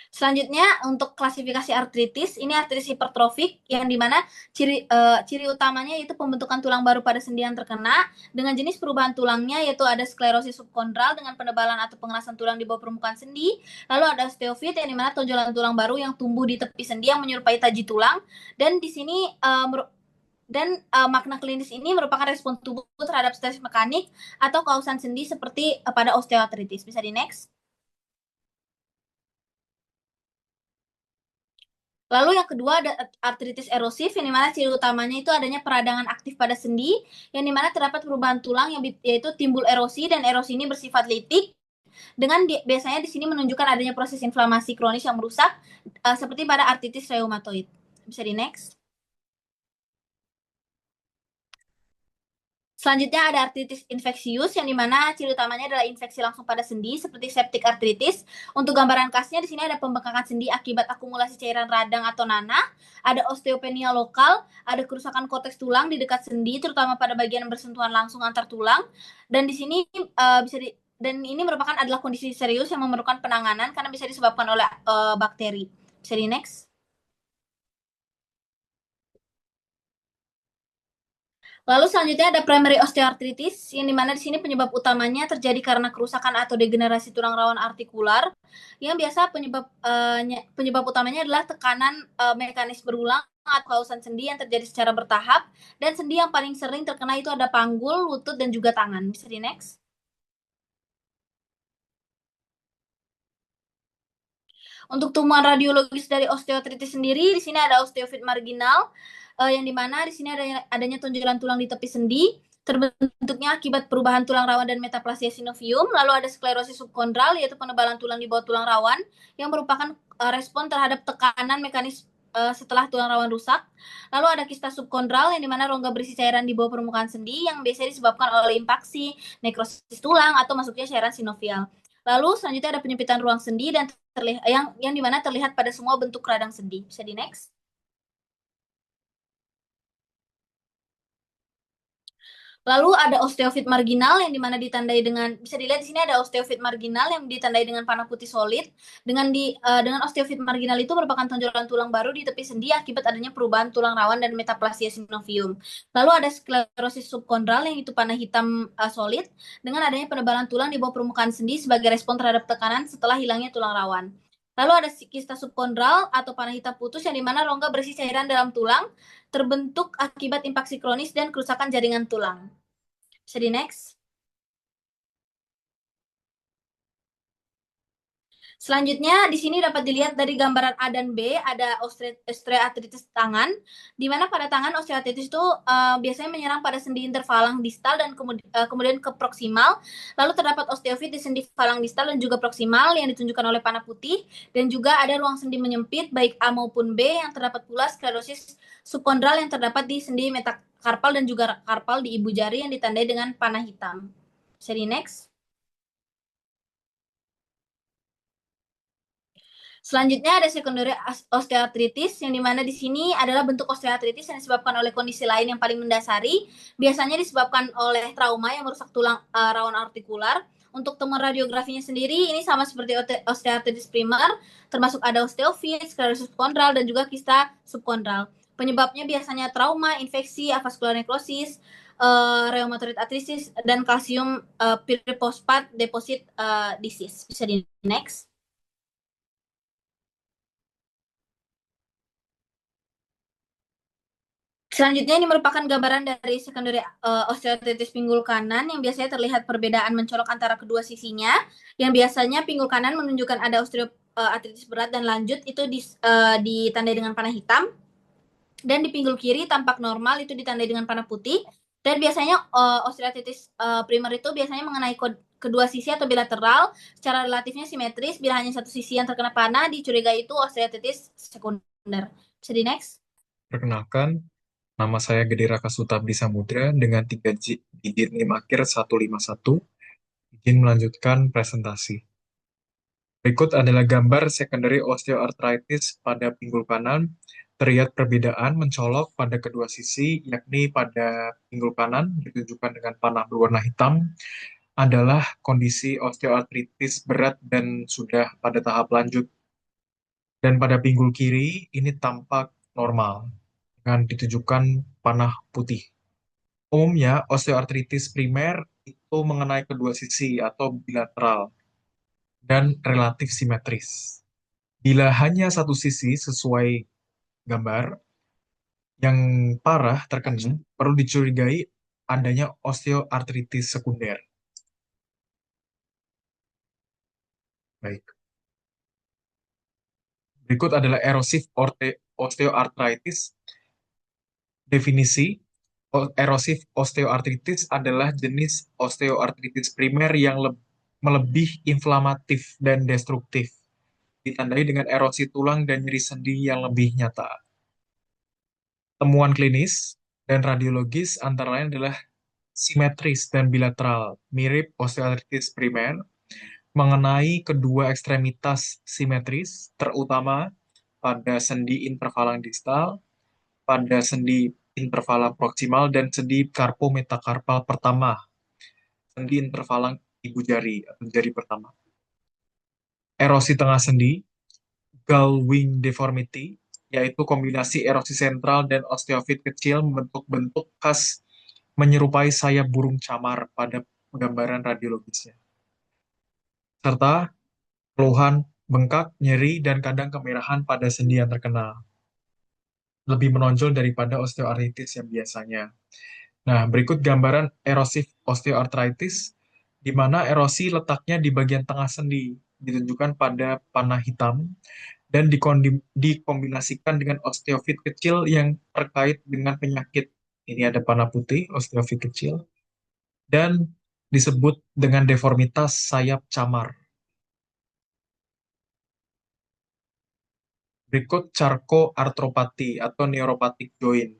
Selanjutnya untuk klasifikasi artritis, ini artritis hipertrofik, yang dimana ciri utamanya yaitu pembentukan tulang baru pada sendi yang terkena, dengan jenis perubahan tulangnya yaitu ada sklerosis subkondral dengan penebalan atau pengerasan tulang di bawah permukaan sendi, lalu ada osteofit yang dimana tonjolan tulang baru yang tumbuh di tepi sendi yang menyerupai taji tulang, dan di sini makna klinis ini merupakan respon tubuh terhadap stres mekanik atau kausan sendi seperti pada osteoartritis. Bisa di next. Lalu yang kedua ada artritis erosif, yang dimana ciri utamanya itu adanya peradangan aktif pada sendi, yang dimana terdapat perubahan tulang yaitu timbul erosi, dan erosi ini bersifat litik, dengan biasanya di sini menunjukkan adanya proses inflamasi kronis yang merusak seperti pada artritis reumatoid. Bisa di next. Selanjutnya ada artritis infeksius, yang dimana ciri utamanya adalah infeksi langsung pada sendi seperti septic artritis. Untuk gambaran khasnya di sini ada pembengkakan sendi akibat akumulasi cairan radang atau nanah, ada osteopenia lokal, ada kerusakan korteks tulang di dekat sendi terutama pada bagian bersentuhan langsung antar tulang, dan di sini dan ini merupakan adalah kondisi serius yang memerlukan penanganan karena bisa disebabkan oleh bakteri. Bisa di next. Lalu selanjutnya ada primary osteoarthritis, yang dimana di sini penyebab utamanya terjadi karena kerusakan atau degenerasi tulang rawan artikular, yang biasa penyebab utamanya adalah tekanan mekanis berulang atau kausan sendi yang terjadi secara bertahap, dan sendi yang paling sering terkena itu ada panggul, lutut, dan juga tangan. Bisa di next. Untuk tumbuhan radiologis dari osteoartritis sendiri, di sini ada osteofit marginal, yang dimana di sini adanya tonjolan tulang di tepi sendi, terbentuknya akibat perubahan tulang rawan dan metaplasia sinovium. Lalu ada sklerosis subkondral, yaitu penebalan tulang di bawah tulang rawan, yang merupakan respon terhadap tekanan mekanis setelah tulang rawan rusak. Lalu ada kista subkondral, yang dimana rongga berisi cairan di bawah permukaan sendi, yang biasanya disebabkan oleh impaksi, nekrosis tulang, atau masuknya cairan sinovial. Lalu selanjutnya ada penyempitan ruang sendi dan yang dimana terlihat pada semua bentuk radang sendi. Bisa di next. Lalu ada osteofit marginal, yang dimana ditandai dengan, bisa dilihat di sini ada osteofit marginal yang ditandai dengan panah putih solid. Dengan osteofit marginal itu merupakan tonjolan tulang baru di tepi sendi akibat adanya perubahan tulang rawan dan metaplasia sinovium. Lalu ada sklerosis subkondral, yang itu panah hitam solid dengan adanya penebalan tulang di bawah permukaan sendi sebagai respon terhadap tekanan setelah hilangnya tulang rawan. Lalu ada kista subkondral atau panah hitam putus, yang dimana rongga berisi cairan dalam tulang terbentuk akibat impaksi kronis dan kerusakan jaringan tulang. Bisa di next. Selanjutnya di sini dapat dilihat dari gambaran A dan B, ada osteoartritis tangan, di mana pada tangan osteoartritis itu biasanya menyerang pada sendi interfalang distal dan kemudian ke proksimal. Lalu terdapat osteofit di sendi falang distal dan juga proksimal yang ditunjukkan oleh panah putih, dan juga ada ruang sendi menyempit baik A maupun B, yang terdapat pula sklerosis subkondral yang terdapat di sendi karpal dan juga karpal di ibu jari yang ditandai dengan panah hitam. Bisa di next. Selanjutnya ada secondary osteoarthritis, yang dimana di sini adalah bentuk osteoarthritis yang disebabkan oleh kondisi lain yang paling mendasari, biasanya disebabkan oleh trauma yang merusak tulang rawan artikular. Untuk temuan radiografinya sendiri, ini sama seperti osteoarthritis primer, termasuk ada osteofit, sklerosis subkondral, dan juga kista subkondral. Penyebabnya biasanya trauma, infeksi, avaskular nekrosis, rheumatoid arthritis, dan kalsium pyrophosphate deposit disease. Bisa di next. Selanjutnya ini merupakan gambaran dari secondary osteoarthritis pinggul kanan yang biasanya terlihat perbedaan mencolok antara kedua sisinya, yang biasanya pinggul kanan menunjukkan ada osteoarthritis berat dan lanjut, itu ditandai dengan panah hitam, dan di pinggul kiri tampak normal, itu ditandai dengan panah putih. Dan biasanya osteoarthritis primer itu biasanya mengenai kedua sisi atau bilateral, secara relatifnya simetris. Bila hanya satu sisi yang terkena panah, dicurigai itu osteoarthritis sekunder. Bisa di next. Perkenalkan, nama saya Gede Raka Sutabdi Samudra dengan 3 digit NIM akhir 151. Izin melanjutkan presentasi. Berikut adalah gambar secondary osteoarthritis pada pinggul kanan. Terlihat perbedaan mencolok pada kedua sisi, yakni pada pinggul kanan ditunjukkan dengan panah berwarna hitam adalah kondisi osteoartritis berat dan sudah pada tahap lanjut. Dan pada pinggul kiri ini tampak normal dengan ditunjukkan panah putih. Umumnya osteoartritis primer itu mengenai kedua sisi atau bilateral dan relatif simetris. Bila hanya satu sisi sesuai gambar yang parah terkena, perlu dicurigai adanya osteoartritis sekunder. Baik. Berikut adalah erosif osteoartritis. Definisi, erosif osteoartritis adalah jenis osteoartritis primer yang melebih inflamatif dan destruktif, ditandai dengan erosi tulang dan nyeri sendi yang lebih nyata. Temuan klinis dan radiologis antara lain adalah simetris dan bilateral, mirip osteoartritis primer, mengenai kedua ekstremitas simetris, terutama pada sendi intervalang distal, pada sendi intervalang proksimal, dan sendi karpometakarpal pertama, sendi intervalang ibu jari atau jari pertama. Erosi tengah sendi, gull wing deformity, yaitu kombinasi erosi sentral dan osteofit kecil membentuk bentuk khas menyerupai sayap burung camar pada gambaran radiologisnya. Serta keluhan, bengkak, nyeri, dan kadang kemerahan pada sendi yang terkena. Lebih menonjol daripada osteoartritis yang biasanya. Nah, berikut gambaran erosif osteoartritis, di mana erosi letaknya di bagian tengah sendi, ditunjukkan pada panah hitam, dan dikombinasikan dengan osteofit kecil yang terkait dengan penyakit. Ini ada panah putih, osteofit kecil, dan disebut dengan deformitas sayap camar. Berikut Charcot-arthropathy atau neuropathic joint.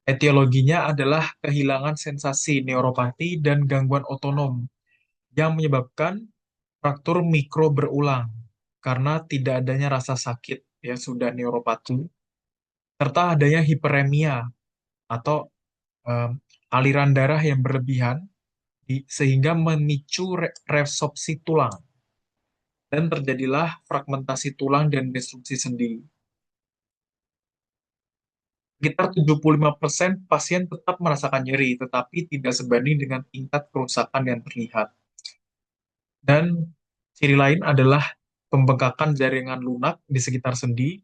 Etiologinya adalah kehilangan sensasi neuropati dan gangguan otonom yang menyebabkan fraktur mikro berulang karena tidak adanya rasa sakit, ya sudah neuropati, serta adanya hiperemia atau aliran darah yang berlebihan sehingga memicu resorpsi tulang dan terjadilah fragmentasi tulang dan destruksi sendi. Sekitar 75% pasien tetap merasakan nyeri, tetapi tidak sebanding dengan tingkat kerusakan yang terlihat. Dan ciri lain adalah pembengkakan jaringan lunak di sekitar sendi,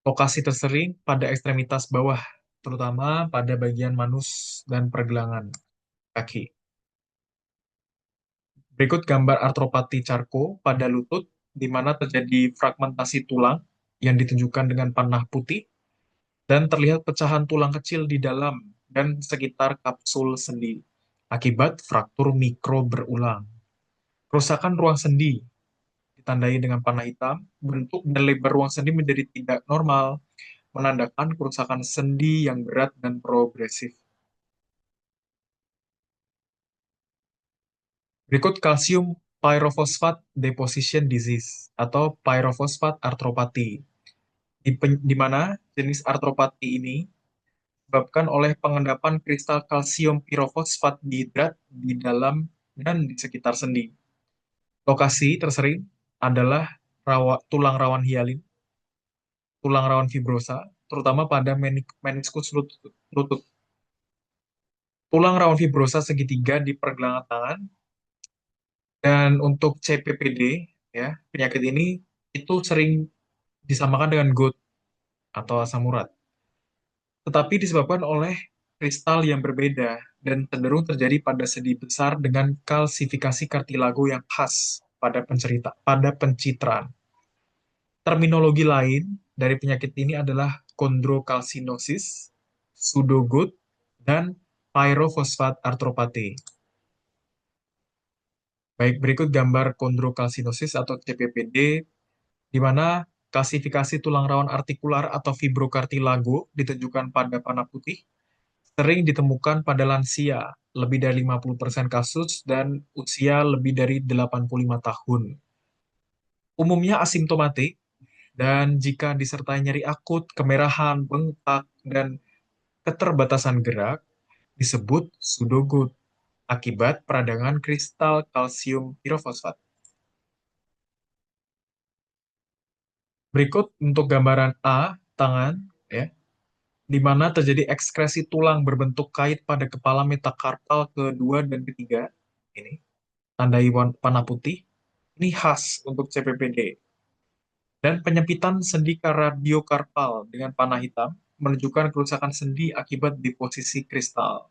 lokasi tersering pada ekstremitas bawah, terutama pada bagian manus dan pergelangan kaki. Berikut gambar artropati Charcot pada lutut, di mana terjadi fragmentasi tulang yang ditunjukkan dengan panah putih, dan terlihat pecahan tulang kecil di dalam dan sekitar kapsul sendi akibat fraktur mikro berulang. Kerusakan ruang sendi ditandai dengan panah hitam, bentuk dan lebar ruang sendi menjadi tidak normal, menandakan kerusakan sendi yang berat dan progresif. Berikut kalsium pyrophosphate deposition disease atau pyrophosphate arthropathy, di mana jenis arthropathy ini disebabkan oleh pengendapan kristal kalsium pirofosfat dihidrat di dalam dan di sekitar sendi. Lokasi tersering adalah tulang rawan hialin, tulang rawan fibrosa, terutama pada meniskus lutut. Tulang rawan fibrosa segitiga di pergelangan tangan, dan untuk CPPD, ya, penyakit ini itu sering disamakan dengan gout atau asam urat, tetapi disebabkan oleh kristal yang berbeda dan cenderung terjadi pada sendi besar dengan kalsifikasi kartilago yang khas pada pencitraan. Terminologi lain dari penyakit ini adalah kondrokalsinosis, pseudogout, dan pyrophosphate arthropathy. Baik, berikut gambar kondrokalsinosis atau CPPD, di mana klasifikasi tulang rawan artikular atau fibrokartilago ditunjukkan pada panah putih, sering ditemukan pada lansia, lebih dari 50% kasus, dan usia lebih dari 85 tahun. Umumnya asimptomatik, dan jika disertai nyeri akut, kemerahan, bengkak, dan keterbatasan gerak, disebut pseudogout akibat peradangan kristal kalsium pirofosfat. Berikut untuk gambaran A, tangan, ya, di mana terjadi ekskresi tulang berbentuk kait pada kepala metakarpal kedua dan ketiga. Ini, tandai panah putih. Ini khas untuk CPPD. Dan penyempitan sendi radiokarpal dengan panah hitam menunjukkan kerusakan sendi akibat deposisi kristal.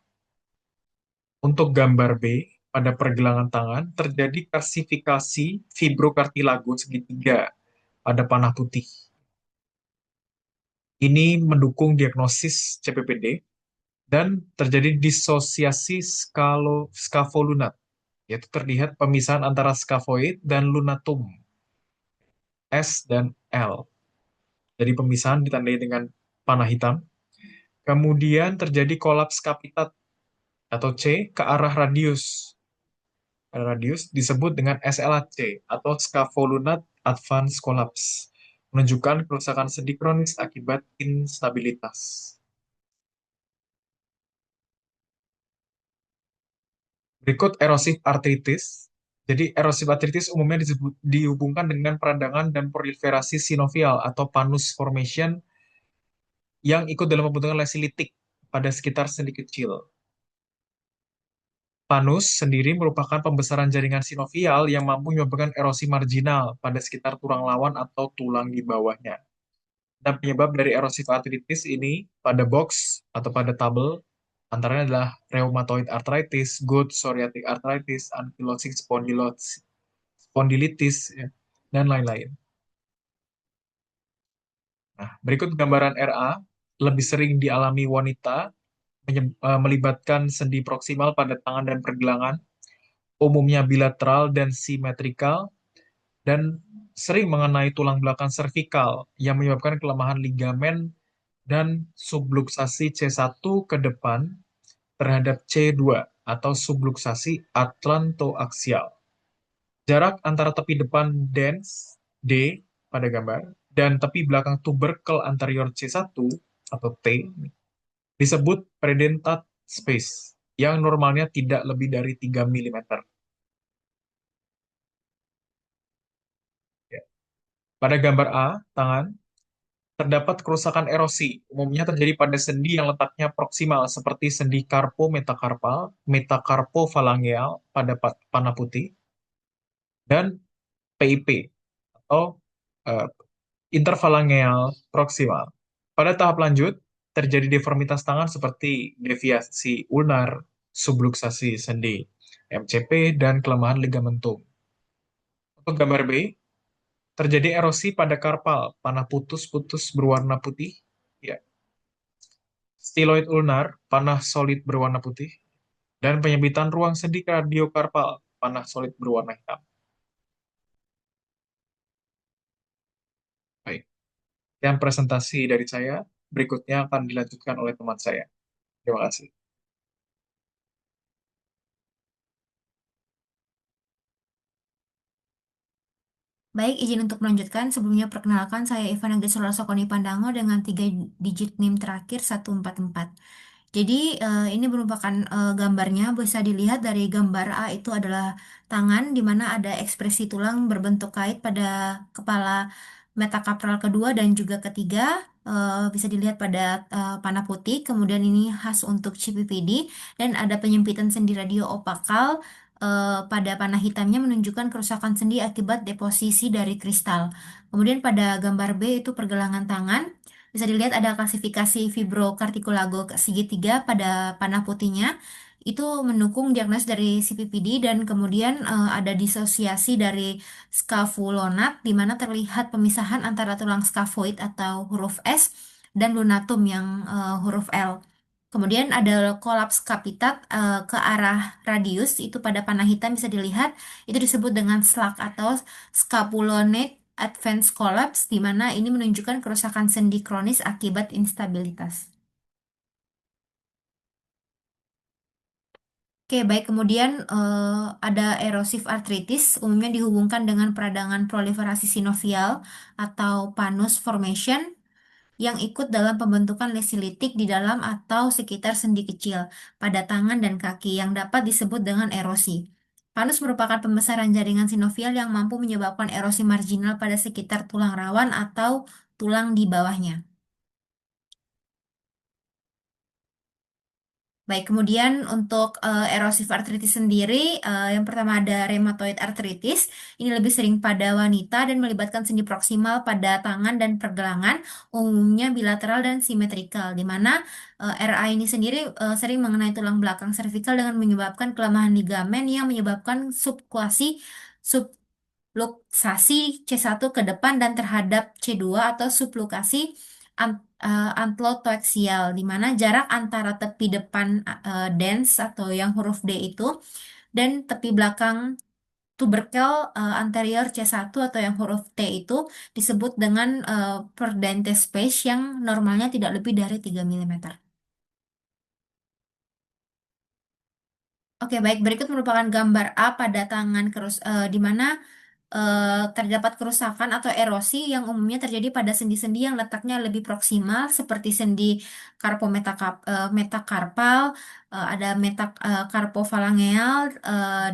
Untuk gambar B, pada pergelangan tangan terjadi kalsifikasi fibrokartilago segitiga pada panah putih. Ini mendukung diagnosis CPPD dan terjadi disosiasi scafolunat, yaitu terlihat pemisahan antara scaphoid dan lunatum, S dan L. Jadi pemisahan ditandai dengan panah hitam. Kemudian terjadi kolaps kapitat atau C ke arah radius. Radius disebut dengan SLAC atau Scafolunat Advance Collapse, menunjukkan kerusakan sendi kronis akibat instabilitas. Berikut erosif artritis. Jadi erosif artritis umumnya dihubungkan dengan peradangan dan proliferasi sinovial atau panus formation yang ikut dalam pembentukan lesi litik pada sekitar sendi kecil. Panus sendiri merupakan pembesaran jaringan sinovial yang mampu menyebabkan erosi marginal pada sekitar tulang lawan atau tulang di bawahnya. Dan penyebab dari erosif artritis ini pada box atau pada tabel antaranya adalah rheumatoid arthritis, gout, psoriatic arthritis, ankylosing spondylitis, ya, dan lain-lain. Nah, berikut gambaran RA lebih sering dialami wanita, melibatkan sendi proksimal pada tangan dan pergelangan, umumnya bilateral dan simetrikal, dan sering mengenai tulang belakang servikal yang menyebabkan kelemahan ligamen dan subluksasi C1 ke depan terhadap C2 atau subluksasi atlantoaksial. Jarak antara tepi depan dens D pada gambar dan tepi belakang tubercle anterior C1 atau T disebut predentate space yang normalnya tidak lebih dari 3 mm. Ya. Pada gambar A, tangan, terdapat kerusakan erosi, umumnya terjadi pada sendi yang letaknya proksimal seperti sendi karpo-metakarpal, metakarpo-falangeal pada panah putih, dan PIP atau uh, interfalangeal proksimal. Pada tahap lanjut, terjadi deformitas tangan seperti deviasi ulnar, subluksasi sendi, MCP, dan kelemahan ligamentum. Untuk gambar B, terjadi erosi pada karpal, panah putus-putus berwarna putih, ya. Stiloid ulnar, panah solid berwarna putih, dan penyempitan ruang sendi radiokarpal, panah solid berwarna hitam. Baik, yang presentasi dari saya. berikutnya akan dilanjutkan oleh teman saya. Terima kasih. Baik, izin untuk melanjutkan. Sebelumnya perkenalkan, saya Ivana Gesora Sokoni Pandango dengan 3 digit NIM terakhir 144. Jadi ini merupakan gambarnya, bisa dilihat dari gambar A itu adalah tangan, di mana ada ekspresi tulang berbentuk kait pada kepala metakarpal kedua dan juga ketiga. Bisa dilihat pada panah putih, kemudian ini khas untuk CPPD, dan ada penyempitan sendi radio opakal pada panah hitamnya menunjukkan kerusakan sendi akibat deposisi dari kristal. Kemudian pada gambar B itu pergelangan tangan. Bisa dilihat ada klasifikasi fibrokartikulago segitiga pada panah putihnya. Itu mendukung diagnosis dari CPPD, dan kemudian ada disosiasi dari scapulonat di mana terlihat pemisahan antara tulang scaphoid atau huruf S dan lunatum yang huruf L. Kemudian ada kolaps kapitat ke arah radius itu pada panah hitam bisa dilihat, itu disebut dengan SLAC atau scapulonate advanced collapse, di mana ini menunjukkan kerusakan sendi kronis akibat instabilitas. Oke, baik. Kemudian ada erosif artritis, umumnya dihubungkan dengan peradangan proliferasi sinovial atau panus formation yang ikut dalam pembentukan lesi litik di dalam atau sekitar sendi kecil pada tangan dan kaki yang dapat disebut dengan erosi. Panus merupakan pembesaran jaringan sinovial yang mampu menyebabkan erosi marginal pada sekitar tulang rawan atau tulang di bawahnya. Baik, kemudian untuk erosif artritis sendiri, yang pertama ada rheumatoid arthritis. Ini lebih sering pada wanita dan melibatkan sendi proksimal pada tangan dan pergelangan, umumnya bilateral dan simetrikal, di mana RA ini sendiri sering mengenai tulang belakang servikal dengan menyebabkan kelemahan ligamen yang menyebabkan subluxasi C1 ke depan dan terhadap C2 atau subluxasi antlotoaksial, di mana jarak antara tepi depan dens atau yang huruf D itu dan tepi belakang tubercle anterior C1 atau yang huruf T itu disebut dengan perdentes space yang normalnya tidak lebih dari 3 mm. Oke, baik. Berikut merupakan gambar A pada tangan di mana terdapat kerusakan atau erosi yang umumnya terjadi pada sendi-sendi yang letaknya lebih proksimal seperti sendi metakarpal, ada metakarpofalangeal,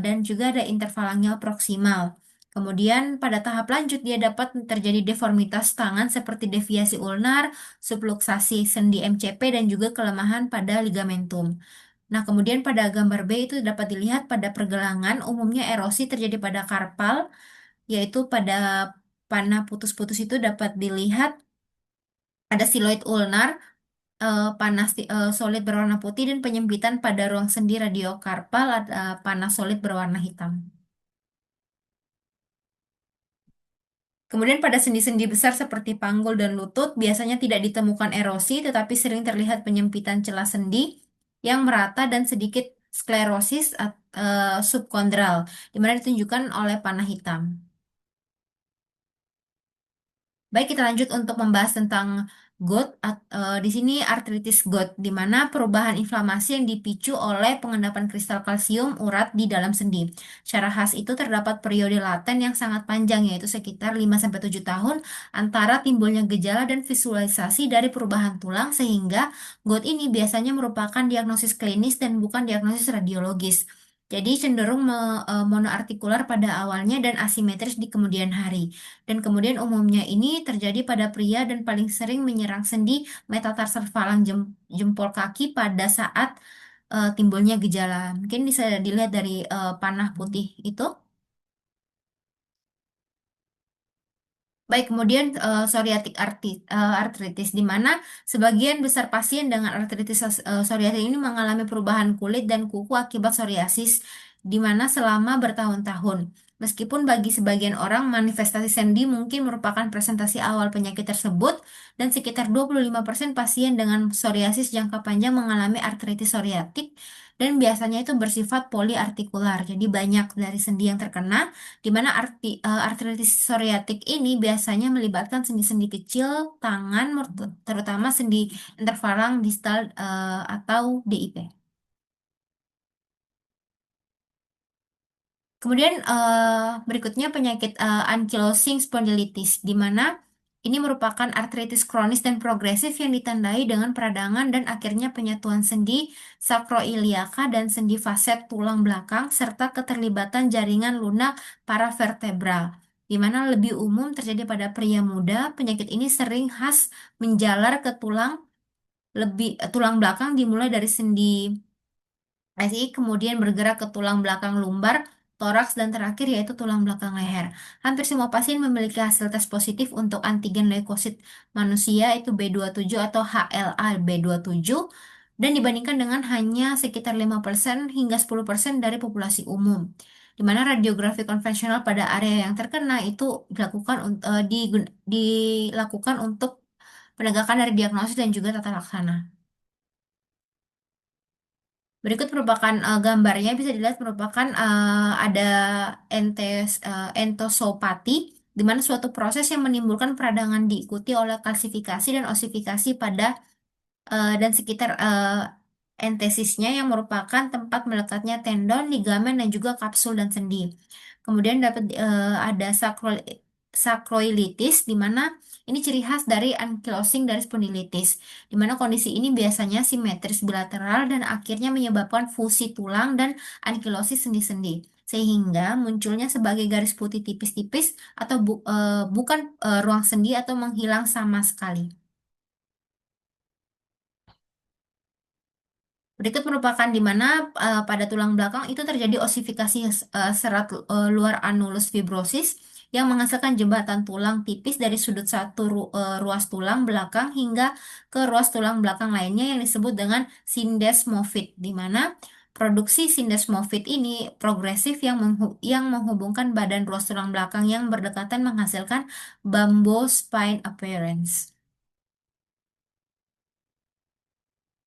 dan juga ada interfalangeal proksimal. Kemudian pada tahap lanjut dia dapat terjadi deformitas tangan seperti deviasi ulnar, subluxasi sendi MCP, dan juga kelemahan pada ligamentum. Nah, kemudian pada gambar B itu dapat dilihat pada pergelangan umumnya erosi terjadi pada karpal, yaitu pada panah putus-putus itu dapat dilihat ada siloid ulnar, panah solid berwarna putih, dan penyempitan pada ruang sendi radiokarpal, ada panah solid berwarna hitam. Kemudian pada sendi-sendi besar seperti panggul dan lutut biasanya tidak ditemukan erosi, tetapi sering terlihat penyempitan celah sendi yang merata dan sedikit sklerosis subkondral, di mana ditunjukkan oleh panah hitam. Baik, kita lanjut untuk membahas tentang GOUT. Di sini artritis GOUT, di mana perubahan inflamasi yang dipicu oleh pengendapan kristal kalsium urat di dalam sendi. Secara khas itu terdapat periode laten yang sangat panjang, yaitu sekitar 5-7 tahun antara timbulnya gejala dan visualisasi dari perubahan tulang, sehingga GOUT ini biasanya merupakan diagnosis klinis dan bukan diagnosis radiologis. Jadi cenderung monoartikular pada awalnya dan asimetris di kemudian hari. Dan kemudian umumnya ini terjadi pada pria dan paling sering menyerang sendi metatarsal falang jempol kaki pada saat timbulnya gejala. Mungkin bisa dilihat dari panah putih itu. Baik, kemudian psoriatic arthritis, di mana sebagian besar pasien dengan artritis psoriasis ini mengalami perubahan kulit dan kuku akibat psoriasis, di mana selama bertahun-tahun. Meskipun bagi sebagian orang manifestasi sendi mungkin merupakan presentasi awal penyakit tersebut, dan sekitar 25% pasien dengan psoriasis jangka panjang mengalami artritis psoriatik, dan biasanya itu bersifat poliartikular. Jadi banyak dari sendi yang terkena, di mana artritis psoriatik ini biasanya melibatkan sendi-sendi kecil tangan, terutama sendi interfalang distal atau DIP. Kemudian berikutnya penyakit ankylosing spondylitis, di mana ini merupakan artritis kronis dan progresif yang ditandai dengan peradangan dan akhirnya penyatuan sendi sakroiliaka dan sendi faset tulang belakang serta keterlibatan jaringan lunak paravertebral, di mana lebih umum terjadi pada pria muda. Penyakit ini sering khas menjalar ke tulang belakang dimulai dari sendi SI, kemudian bergerak ke tulang belakang lumbar, toraks, dan terakhir yaitu tulang belakang leher. Hampir semua pasien memiliki hasil tes positif untuk antigen leukosit manusia, itu B27 atau HLA B27, dan dibandingkan dengan hanya sekitar 5% hingga 10% dari populasi umum, di mana radiografi konvensional pada area yang terkena itu dilakukan untuk penegakan dari diagnosis dan juga tata laksana. Berikut merupakan gambarnya, bisa dilihat merupakan ada entosopati, di mana suatu proses yang menimbulkan peradangan diikuti oleh kalsifikasi dan osifikasi pada dan sekitar entesisnya yang merupakan tempat melekatnya tendon, ligamen, dan juga kapsul dan sendi. Kemudian dapat ada sakroilitis, di mana ini ciri khas dari ankylosing dari spondilitis, di mana kondisi ini biasanya simetris bilateral dan akhirnya menyebabkan fusi tulang dan ankilosis sendi-sendi, sehingga munculnya sebagai garis putih tipis-tipis atau bukan ruang sendi atau menghilang sama sekali. Berikut merupakan di mana pada tulang belakang itu terjadi osifikasi serat luar annulus fibrosis yang menghasilkan jembatan tulang tipis dari sudut satu ruas tulang belakang hingga ke ruas tulang belakang lainnya yang disebut dengan syndesmovid, di mana produksi syndesmovid ini progresif yang menghubungkan badan ruas tulang belakang yang berdekatan menghasilkan bumbo spine appearance.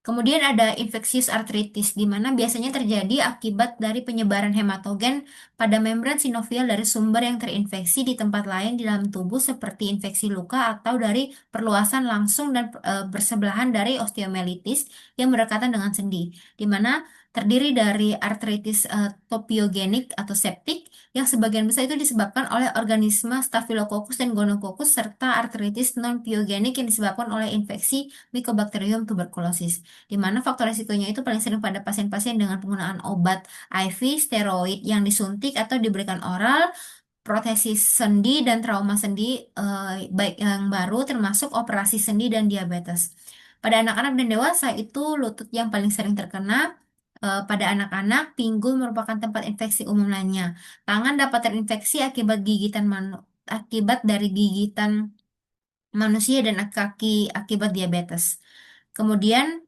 Kemudian ada infeksius artritis, di mana biasanya terjadi akibat dari penyebaran hematogen pada membran sinovial dari sumber yang terinfeksi di tempat lain di dalam tubuh seperti infeksi luka atau dari perluasan langsung dan bersebelahan dari osteomelitis yang berdekatan dengan sendi, di mana terdiri dari artritis topiogenik atau septik yang sebagian besar itu disebabkan oleh organisme Staphylococcus dan Gonococcus serta artritis non-piogenik yang disebabkan oleh infeksi Mycobacterium tuberculosis, di mana faktor risikonya itu paling sering pada pasien-pasien dengan penggunaan obat IV, steroid yang disuntik atau diberikan oral, protesis sendi dan trauma sendi baik yang baru termasuk operasi sendi dan diabetes. Pada anak-anak dan dewasa itu lutut yang paling sering terkena. Pada anak-anak, pinggul merupakan tempat infeksi umum lainnya. Tangan dapat terinfeksi akibat dari gigitan manusia dan kaki akibat diabetes. Kemudian,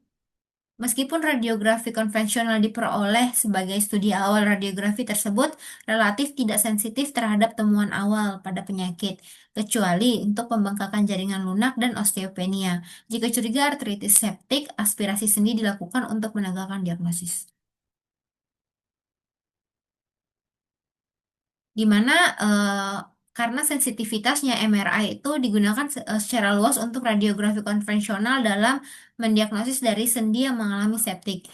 meskipun radiografi konvensional diperoleh sebagai studi awal, radiografi tersebut relatif tidak sensitif terhadap temuan awal pada penyakit, kecuali untuk pembengkakan jaringan lunak dan osteopenia. Jika curiga artritis septik, aspirasi sendi dilakukan untuk menegakkan diagnosis. Di mana karena sensitivitasnya MRI itu digunakan secara luas untuk radiografi konvensional dalam mendiagnosis dari sendi yang mengalami septik.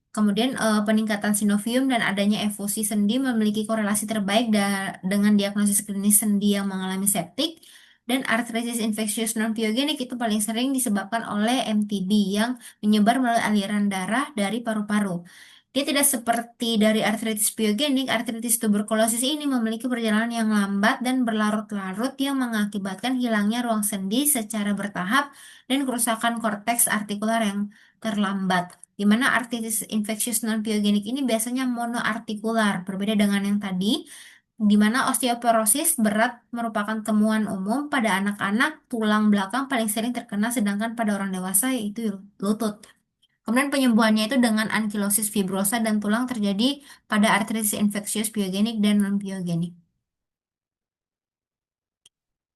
Kemudian peningkatan sinovium dan adanya efusi sendi memiliki korelasi terbaik dengan diagnosis klinis sendi yang mengalami septik, dan artritis infeksius non-piogenik itu paling sering disebabkan oleh MTB yang menyebar melalui aliran darah dari paru-paru. Dia tidak seperti dari artritis piogenik. Artritis tuberkulosis ini memiliki perjalanan yang lambat dan berlarut-larut yang mengakibatkan hilangnya ruang sendi secara bertahap dan kerusakan korteks artikular yang terlambat, di mana artritis infeksius non-piogenik ini biasanya monoartikular, berbeda dengan yang tadi, di mana osteoporosis berat merupakan temuan umum pada anak-anak. Tulang belakang paling sering terkena, sedangkan pada orang dewasa yaitu lutut. Kemudian penyembuhannya itu dengan ankilosis fibrosa dan tulang terjadi pada artritis infeksius piogenik dan non-piogenik.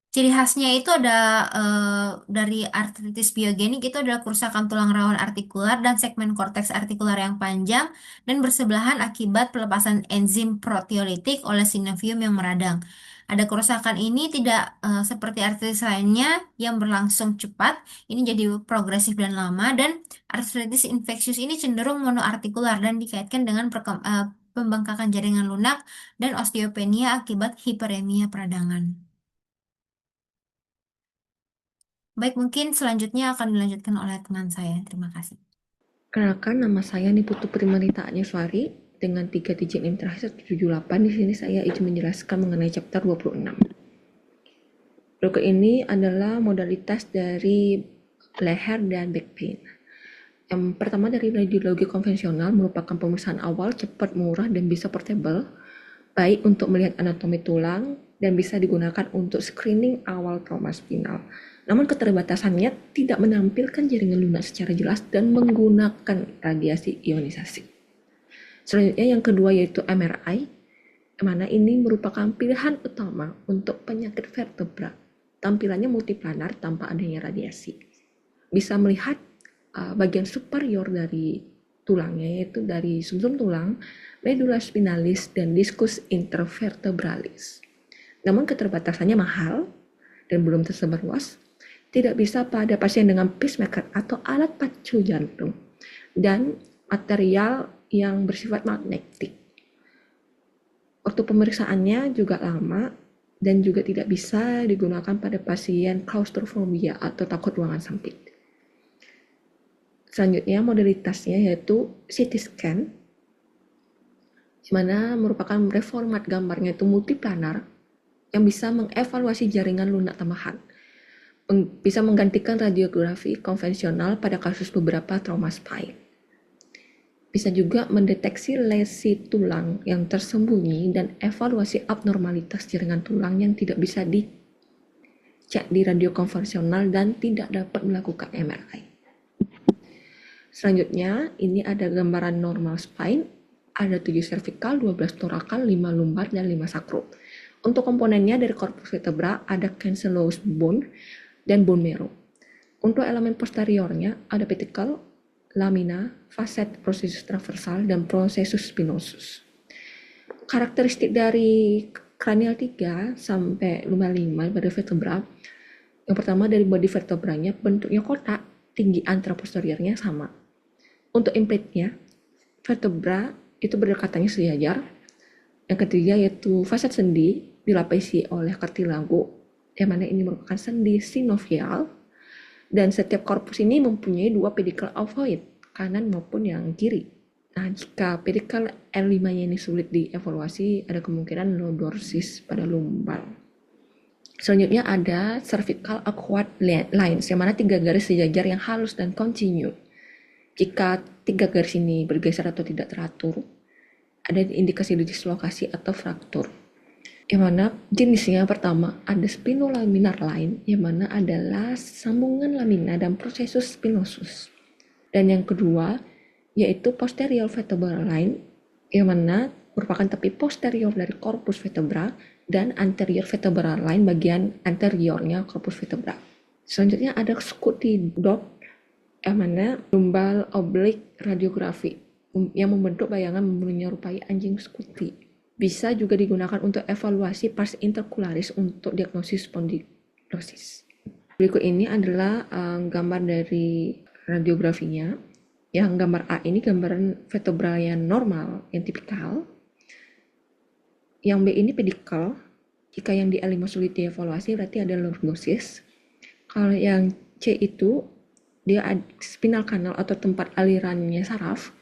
Ciri khasnya itu ada dari artritis biogenik itu adalah kerusakan tulang rawan artikular dan segmen korteks artikular yang panjang dan bersebelahan akibat pelepasan enzim proteolitik oleh sinovium yang meradang. Ada kerusakan ini tidak seperti artritis lainnya yang berlangsung cepat, ini jadi progresif dan lama, dan artritis infeksius ini cenderung monoartikular dan dikaitkan dengan pembengkakan jaringan lunak dan osteopenia akibat hiperemia peradangan. Baik, mungkin selanjutnya akan dilanjutkan oleh teman saya. Terima kasih. Kenalkan, nama saya Niputu Primarita Anyeswari dengan 3 digit NIM terakhir 178. Di sini saya izin menjelaskan mengenai chapter 26. Berikut ini adalah modalitas dari leher dan back pain. Yang pertama dari radiologi konvensional merupakan pemeriksaan awal, cepat, murah, dan bisa portable, baik untuk melihat anatomi tulang dan bisa digunakan untuk screening awal trauma spinal. Namun keterbatasannya tidak menampilkan jaringan lunak secara jelas dan menggunakan radiasi ionisasi. Selanjutnya yang kedua yaitu MRI, mana ini merupakan pilihan utama untuk penyakit vertebra. Tampilannya multiplanar tanpa adanya radiasi. Bisa melihat bagian superior dari tulangnya, yaitu dari sumsum tulang, medula spinalis, dan diskus intervertebralis. Namun keterbatasannya mahal dan belum tersebar luas. Tidak bisa pada pasien dengan pacemaker atau alat pacu jantung dan material yang bersifat magnetik. Waktu pemeriksaannya juga lama dan juga tidak bisa digunakan pada pasien klaustrofobia atau takut ruangan sempit. Selanjutnya modalitasnya yaitu CT scan, di mana merupakan reformat gambarnya itu multiplanar yang bisa mengevaluasi jaringan lunak tambahan. Bisa menggantikan radiografi konvensional pada kasus beberapa trauma spine. Bisa juga mendeteksi lesi tulang yang tersembunyi dan evaluasi abnormalitas jaringan tulang yang tidak bisa dicek di radio konvensional dan tidak dapat melakukan MRI. Selanjutnya, ini ada gambaran normal spine, ada 7 cervical, 12 thoracal, 5 lumbar, dan 5 sacrum. Untuk komponennya dari corpus vertebra ada cancellous bone dan bone marrow. Untuk elemen posteriornya ada pedicle, lamina, facet, processus transversal, dan processus spinosus. Karakteristik dari cranial 3 sampai lumbar 5 pada vertebra, yang pertama dari body vertebranya bentuknya kotak, tinggi anteroposteriornya sama. Untuk implantnya, vertebra itu berdekatannya sejajar. Yang ketiga yaitu facet sendi dilapisi oleh kartilago, yang mana ini merupakan sendi sinovial, dan setiap korpus ini mempunyai 2 pedicle ovoid, kanan maupun yang kiri. Nah, jika pedicle L5-nya ini sulit dievaluasi, ada kemungkinan lordosis pada lumbar. Selanjutnya ada cervical awkward lines, yang mana 3 garis sejajar yang halus dan kontinu. Jika 3 garis ini bergeser atau tidak teratur, ada indikasi dislokasi atau fraktur. Yang mana jenisnya pertama ada spinolaminar line, yang mana adalah sambungan lamina dan processus spinosus. Dan yang kedua yaitu posterior vertebral line, yang mana merupakan tepi posterior dari corpus vertebra, dan anterior vertebral line bagian anteriornya corpus vertebra. Selanjutnya ada Scuti dot, yang mana lumbal oblique radiografi yang membentuk bayangan menyerupai anjing Scuti. Bisa juga digunakan untuk evaluasi pars intercularis untuk diagnosis spondylosis. Berikut ini adalah gambar dari radiografinya. Yang gambar A ini gambaran vertebra yang normal, yang tipikal. Yang B ini pedicle. Jika yang di L5 sulit dievaluasi berarti ada lordosis. Kalau yang C itu dia ada spinal canal atau tempat alirannya saraf.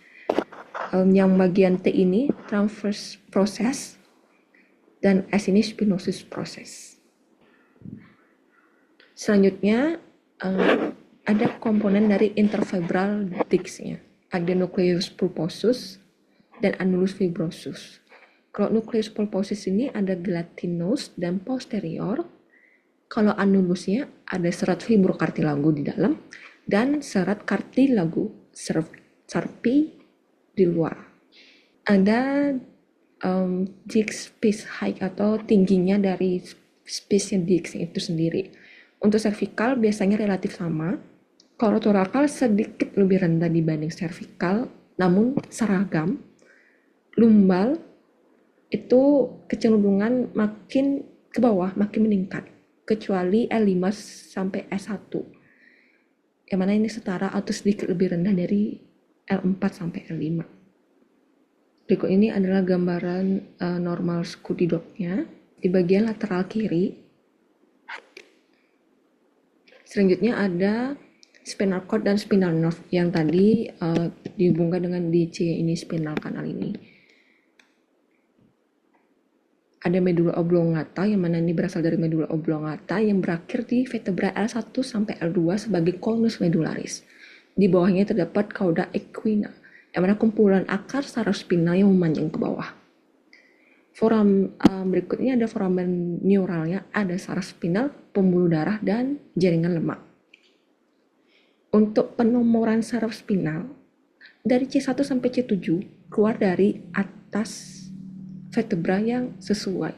Yang bagian T ini transverse process, dan S ini spinosus process. Selanjutnya ada komponen dari interfibral disc-nya. Ada nucleus pulposus dan annulus fibrosus. Kalau nucleus pulposus ini ada gelatinous dan posterior. Kalau annulusnya ada serat fibrokartilago di dalam dan serat kartilago sarpi di luar. Ada disc space height atau tingginya dari spesies disc itu sendiri. Untuk cervical biasanya relatif sama. Kalau thoracal sedikit lebih rendah dibanding cervical, namun seragam. Lumbal itu kecenderungan makin ke bawah, makin meningkat, kecuali L5 sampai S1, yang mana ini setara atau sedikit lebih rendah dari L4 sampai L5. Berikut ini adalah gambaran normal Scudidopnya di bagian lateral kiri. Selanjutnya ada spinal cord dan spinal nerve yang tadi dihubungkan dengan DC ini, spinal kanal ini. Ada medula oblongata yang mana ini berasal dari medula oblongata yang berakhir di vertebra L1 sampai L2 sebagai conus medularis. Di bawahnya terdapat cauda equina yang mana kumpulan akar saraf spinal yang memanjang ke bawah. Berikutnya ada foramen neuralnya, ada saraf spinal, pembuluh darah, dan jaringan lemak. Untuk penomoran saraf spinal, dari C1 sampai C7 keluar dari atas vertebra yang sesuai.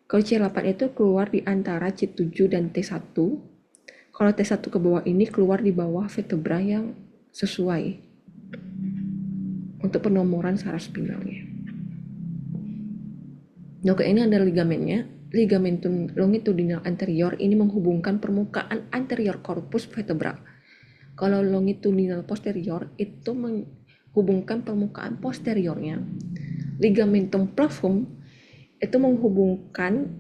Kalau C8 itu keluar di antara C7 dan T1. Kalau T1 ke bawah ini keluar di bawah vertebra yang sesuai untuk penomoran saraf spinalnya. Oke, ini ada ligamennya. Ligamentum longitudinal anterior ini menghubungkan permukaan anterior corpus vertebra. Kalau longitudinal posterior itu menghubungkan permukaan posteriornya. Ligamentum flavum itu menghubungkan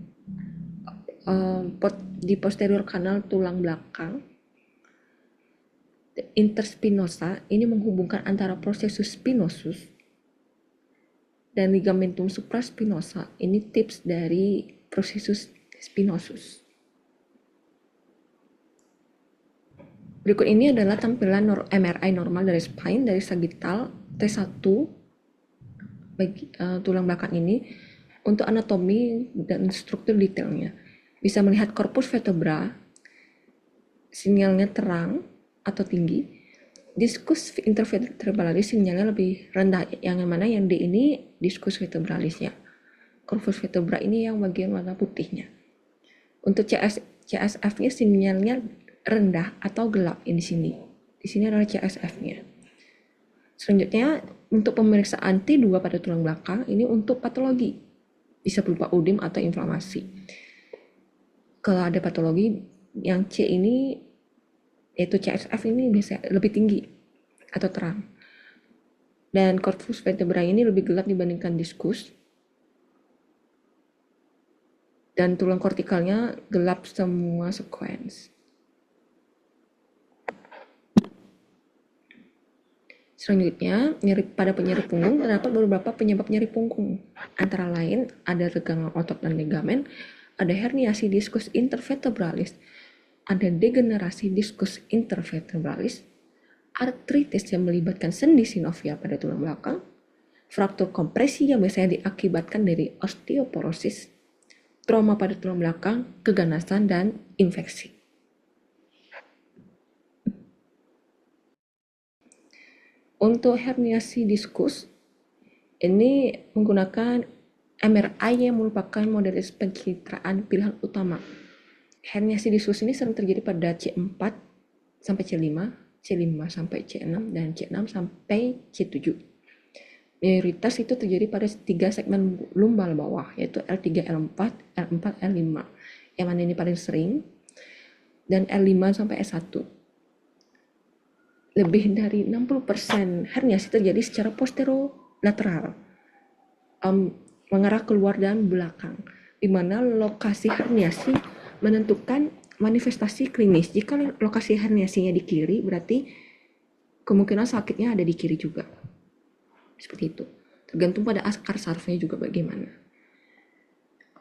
di posterior kanal tulang belakang. Interspinosa ini menghubungkan antara processus spinosus dan ligamentum supraspinosa ini tips dari processus spinosus. Berikut ini adalah tampilan MRI normal dari spine dari sagittal T1 bagi tulang belakang ini. Untuk anatomi dan struktur detailnya bisa melihat korpus vertebra, sinyalnya terang atau tinggi. Diskus intervertebralis sinyalnya lebih rendah, yang mana yang D ini diskus vertebralisnya. Korpus vertebra ini yang bagian warna putihnya. Untuk CSF-nya sinyalnya rendah atau gelap di sini. Di sini adalah CSF-nya. Selanjutnya untuk pemeriksaan T2 pada tulang belakang ini untuk patologi, bisa berupa udim atau inflamasi. Kalau ada patologi yang C ini, yaitu CSF ini bisa lebih tinggi atau terang. Dan korpus vertebra ini lebih gelap dibandingkan diskus. Dan tulang kortikalnya gelap semua sekuens. Selanjutnya, pada penyeri punggung terdapat beberapa penyebab nyeri punggung. Antara lain, ada regangan otot dan ligamen, ada herniasi diskus intervertebralis, ada degenerasi diskus intervertebralis, artritis yang melibatkan sendi sinovia pada tulang belakang, fraktur kompresi yang biasanya diakibatkan dari osteoporosis, trauma pada tulang belakang, keganasan, dan infeksi. Untuk herniasi diskus, ini menggunakan MRI yang merupakan modelis pencitraan pilihan utama. Herniasi diskus ini sering terjadi pada C4 sampai C5, C5 sampai C6, dan C6 sampai C7. Mayoritas itu terjadi pada 3 segmen lumbal bawah, yaitu L3, L4, L4, L5. Yang mana ini paling sering, dan L5 sampai S1. Lebih dari 60% herniasi terjadi secara posterolateral, mengarah keluar dan belakang, di mana lokasi herniasi menentukan manifestasi klinis. Jika lokasi herniasinya di kiri, berarti kemungkinan sakitnya ada di kiri juga. Seperti itu. Tergantung pada akar sarafnya juga bagaimana.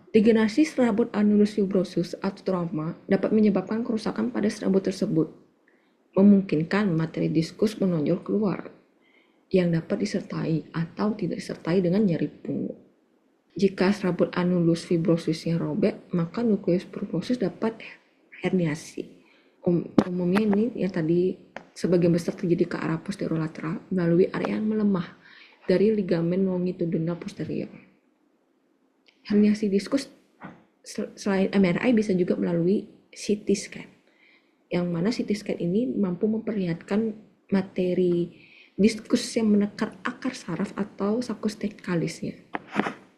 Degenerasi serabut annulus fibrosus atau trauma dapat menyebabkan kerusakan pada serabut tersebut, memungkinkan materi diskus menonjol keluar yang dapat disertai atau tidak disertai dengan nyeri punggung. Jika serabut annulus fibrosisnya robek, maka nukleus pulposus dapat herniasi. Umumnya ini yang tadi sebagian besar terjadi ke arah posterolateral melalui area yang melemah dari ligamen longitudinal posterior. Herniasi diskus Selain MRI bisa juga melalui CT scan, yang mana CT scan ini mampu memperlihatkan materi diskus yang menekan akar saraf atau saccus thecalis-nya.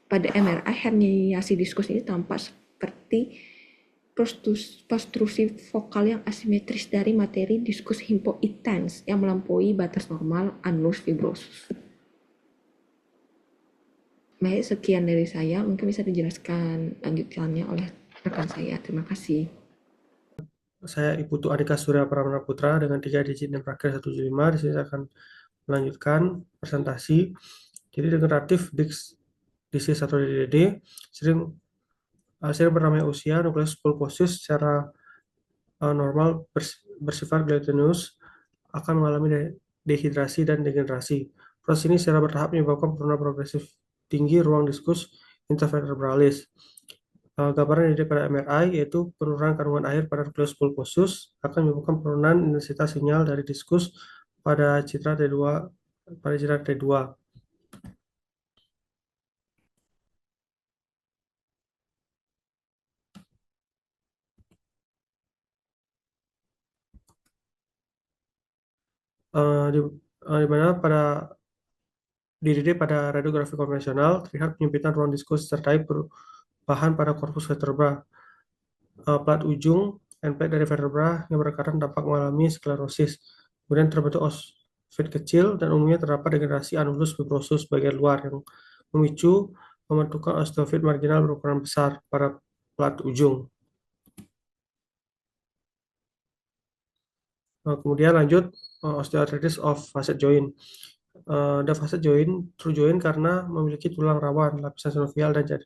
Pada MRI, herniasi diskus ini tampak seperti prostruksi vokal yang asimetris dari materi diskus hempoitens yang melampaui batas normal annulus fibrosus. Baik, sekian dari saya. Mungkin bisa dijelaskan lanjutannya oleh rekan saya. Terima kasih. Saya Ibu Tu Adhika Surya Pramana Putra dengan 3 digit NIM terakhir 175. Di sini saya akan melanjutkan presentasi. Jadi degeneratif disc disease atau DDD sering bernamanya usia, nukleus pulposus secara normal bersifat gelatinous akan mengalami dehidrasi dan degenerasi. Proses ini secara bertahap menyebabkan penurunan progresif tinggi ruang diskus intervertebralis. Gambaran yang pada MRI yaitu penurunan kandungan air pada nukleus pulposus akan menyebabkan penurunan intensitas sinyal dari diskus pada citra T2 di mana pada DDD pada radiografi konvensional terlihat penyempitan ruang diskus disertai perubahan pada korpus vertebra. Plat ujung NP dari vertebra yang berdekatan dapat mengalami sklerosis. Kemudian terbentuk osfit kecil dan umumnya terdapat degenerasi annulus fibrosus bagian luar yang memicu pembentukan osteofit marginal berukuran besar pada plat ujung. Kemudian lanjut osteoarthritis of facet joint. The facet joint true joint karena memiliki tulang rawan, lapisan sinovial dan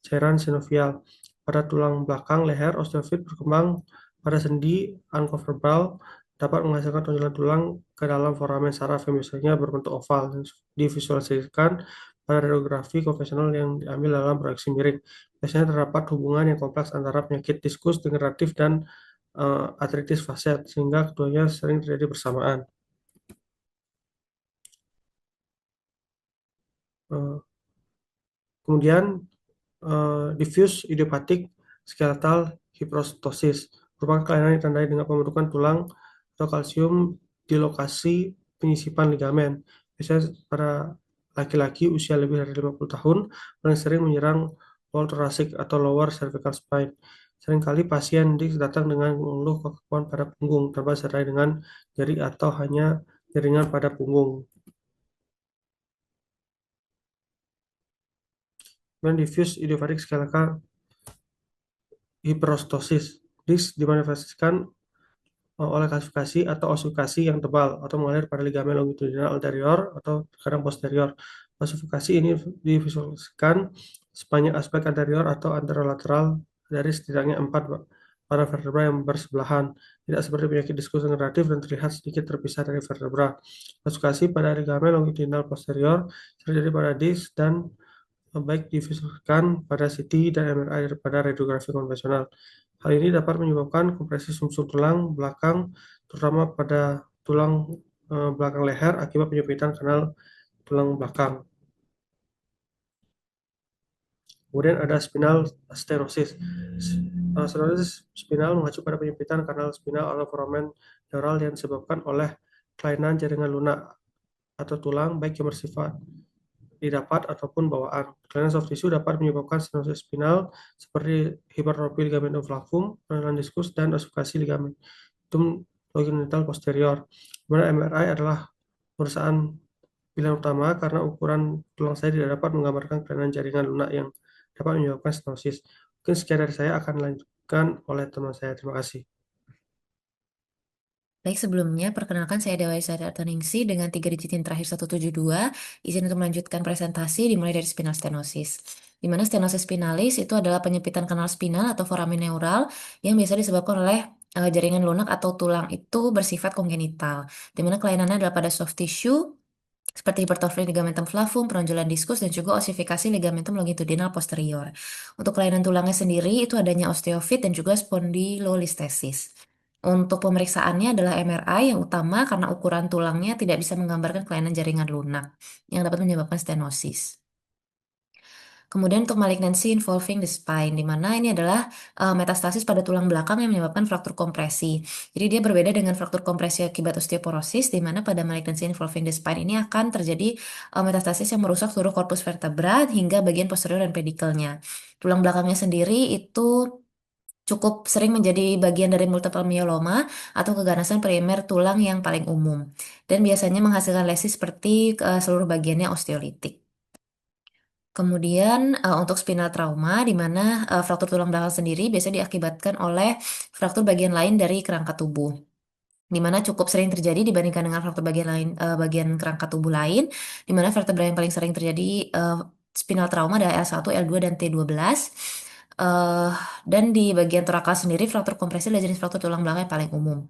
cairan sinovial. Pada tulang belakang leher, osteofit berkembang pada sendi uncoverable dapat menghasilkan tonjolan tulang ke dalam foramen saraf yang biasanya berbentuk oval, divisualisasikan pada radiografi konvensional yang diambil dalam proyeksi miring. Biasanya terdapat hubungan yang kompleks antara penyakit diskus degeneratif dan artritis facet, sehingga keduanya sering terjadi bersamaan. Kemudian diffuse idiopathic skeletal hyperostosis merupakan kelainan yang ditandai dengan pembentukan tulang atau kalsium di lokasi penyisipan ligamen. Biasanya pada laki-laki usia lebih dari 50 tahun paling sering menyerang lower thoracic atau lower cervical spine. Seringkali pasien datang dengan mengeluh kekakuan pada punggung tanpa disertai dengan nyeri atau hanya nyeringan pada punggung. Kemudian diffuse idiopathic skeletal hyperostosis. Dis dimanifestasikan oleh kalsifikasi atau ossifikasi yang tebal atau mengalir pada ligamen longitudinal anterior atau kadang posterior. Ossifikasi ini divisualisasikan sepanjang aspek anterior atau anterolateral dari setidaknya 4 para vertebra yang bersebelahan, tidak seperti penyakit diskus degeneratif dan terlihat sedikit terpisah dari vertebra. Ossifikasi pada ligamen longitudinal posterior terjadi pada dis dan baik divisualisasikan pada CT dan MRI pada radiografi konvensional. Hal ini dapat menyebabkan kompresi sumsum tulang belakang, terutama pada tulang belakang leher akibat penyempitan kanal tulang belakang. Kemudian ada spinal stenosis. Stenosis spinal mengacu pada penyempitan kanal spinal atau foramen neural yang disebabkan oleh kelainan jaringan lunak atau tulang baik yang bersifat didapat ataupun bawaan. Kelainan soft tissue dapat menyebabkan stenosis spinal seperti hipertrofi ligamentum flavum, penurunan diskus, dan ossifikasi ligamentum longitudinal posterior. Kemudian MRI adalah pemeriksaan pilihan utama karena ukuran tulang saya tidak dapat menggambarkan kelainan jaringan lunak yang dapat menyebabkan stenosis. Mungkin sekian dari saya, akan dilanjutkan oleh teman saya. Terima kasih. Baik, sebelumnya perkenalkan saya Dewa Isada Artaningsih dengan 3 digit NIM terakhir 172. Izin untuk melanjutkan presentasi dimulai dari spinal stenosis. Di mana stenosis spinalis itu adalah penyempitan kanal spinal atau foramen neural yang biasa disebabkan oleh jaringan lunak atau tulang itu bersifat kongenital. Di mana kelainannya adalah pada soft tissue seperti hipertrofi ligamentum flavum, penonjolan diskus, dan juga ossifikasi ligamentum longitudinal posterior. Untuk kelainan tulangnya sendiri itu adanya osteofit dan juga spondylolistesis. Untuk pemeriksaannya adalah MRI yang utama karena ukuran tulangnya tidak bisa menggambarkan kelainan jaringan lunak yang dapat menyebabkan stenosis. Kemudian untuk malignancy involving the spine, di mana ini adalah metastasis pada tulang belakang yang menyebabkan fraktur kompresi. Jadi dia berbeda dengan fraktur kompresi akibat osteoporosis, di mana pada malignancy involving the spine ini akan terjadi metastasis yang merusak seluruh korpus vertebra hingga bagian posterior dan pedikelnya. Tulang belakangnya sendiri itu cukup sering menjadi bagian dari multiple myeloma atau keganasan primer tulang yang paling umum, dan biasanya menghasilkan lesi seperti seluruh bagiannya osteolitik. Kemudian untuk spinal trauma, di mana fraktur tulang belakang sendiri biasanya diakibatkan oleh fraktur bagian lain dari kerangka tubuh, di mana cukup sering terjadi dibandingkan dengan fraktur bagian lain, bagian kerangka tubuh lain, di mana vertebra yang paling sering terjadi spinal trauma adalah L1, L2, dan T12. Dan di bagian torakal sendiri, fraktur kompresi adalah jenis fraktur tulang belakang yang paling umum.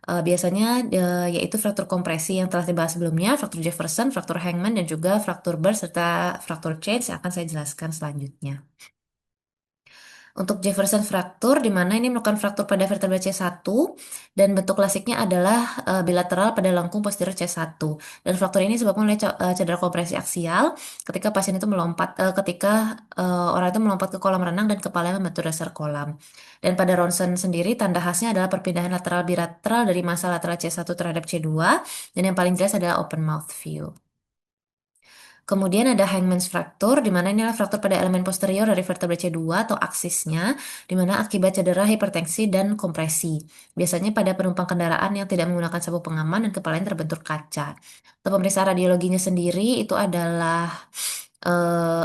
Biasanya yaitu fraktur kompresi yang telah dibahas sebelumnya, fraktur Jefferson, fraktur Hangman, dan juga fraktur Burr serta fraktur Change yang akan saya jelaskan selanjutnya. Untuk Jefferson fraktur, di mana ini merupakan fraktur pada vertebra C1 dan bentuk klasiknya adalah bilateral pada lengkung posterior C1. Dan fraktur ini disebabkan oleh cedera kompresi aksial ketika pasien itu melompat, orang itu melompat ke kolam renang dan kepalanya membentur dasar kolam. Dan pada ronsen sendiri, tanda khasnya adalah perpindahan lateral bilateral dari massa lateral C1 terhadap C2, dan yang paling jelas adalah open mouth view. Kemudian ada Hangman's fracture, di mana ini adalah fraktur pada elemen posterior dari vertebra C2 atau aksisnya, di mana akibat cedera hipertensi dan kompresi. Biasanya pada penumpang kendaraan yang tidak menggunakan sabuk pengaman dan kepalanya terbentur kaca. Untuk pemeriksaan radiologinya sendiri itu adalah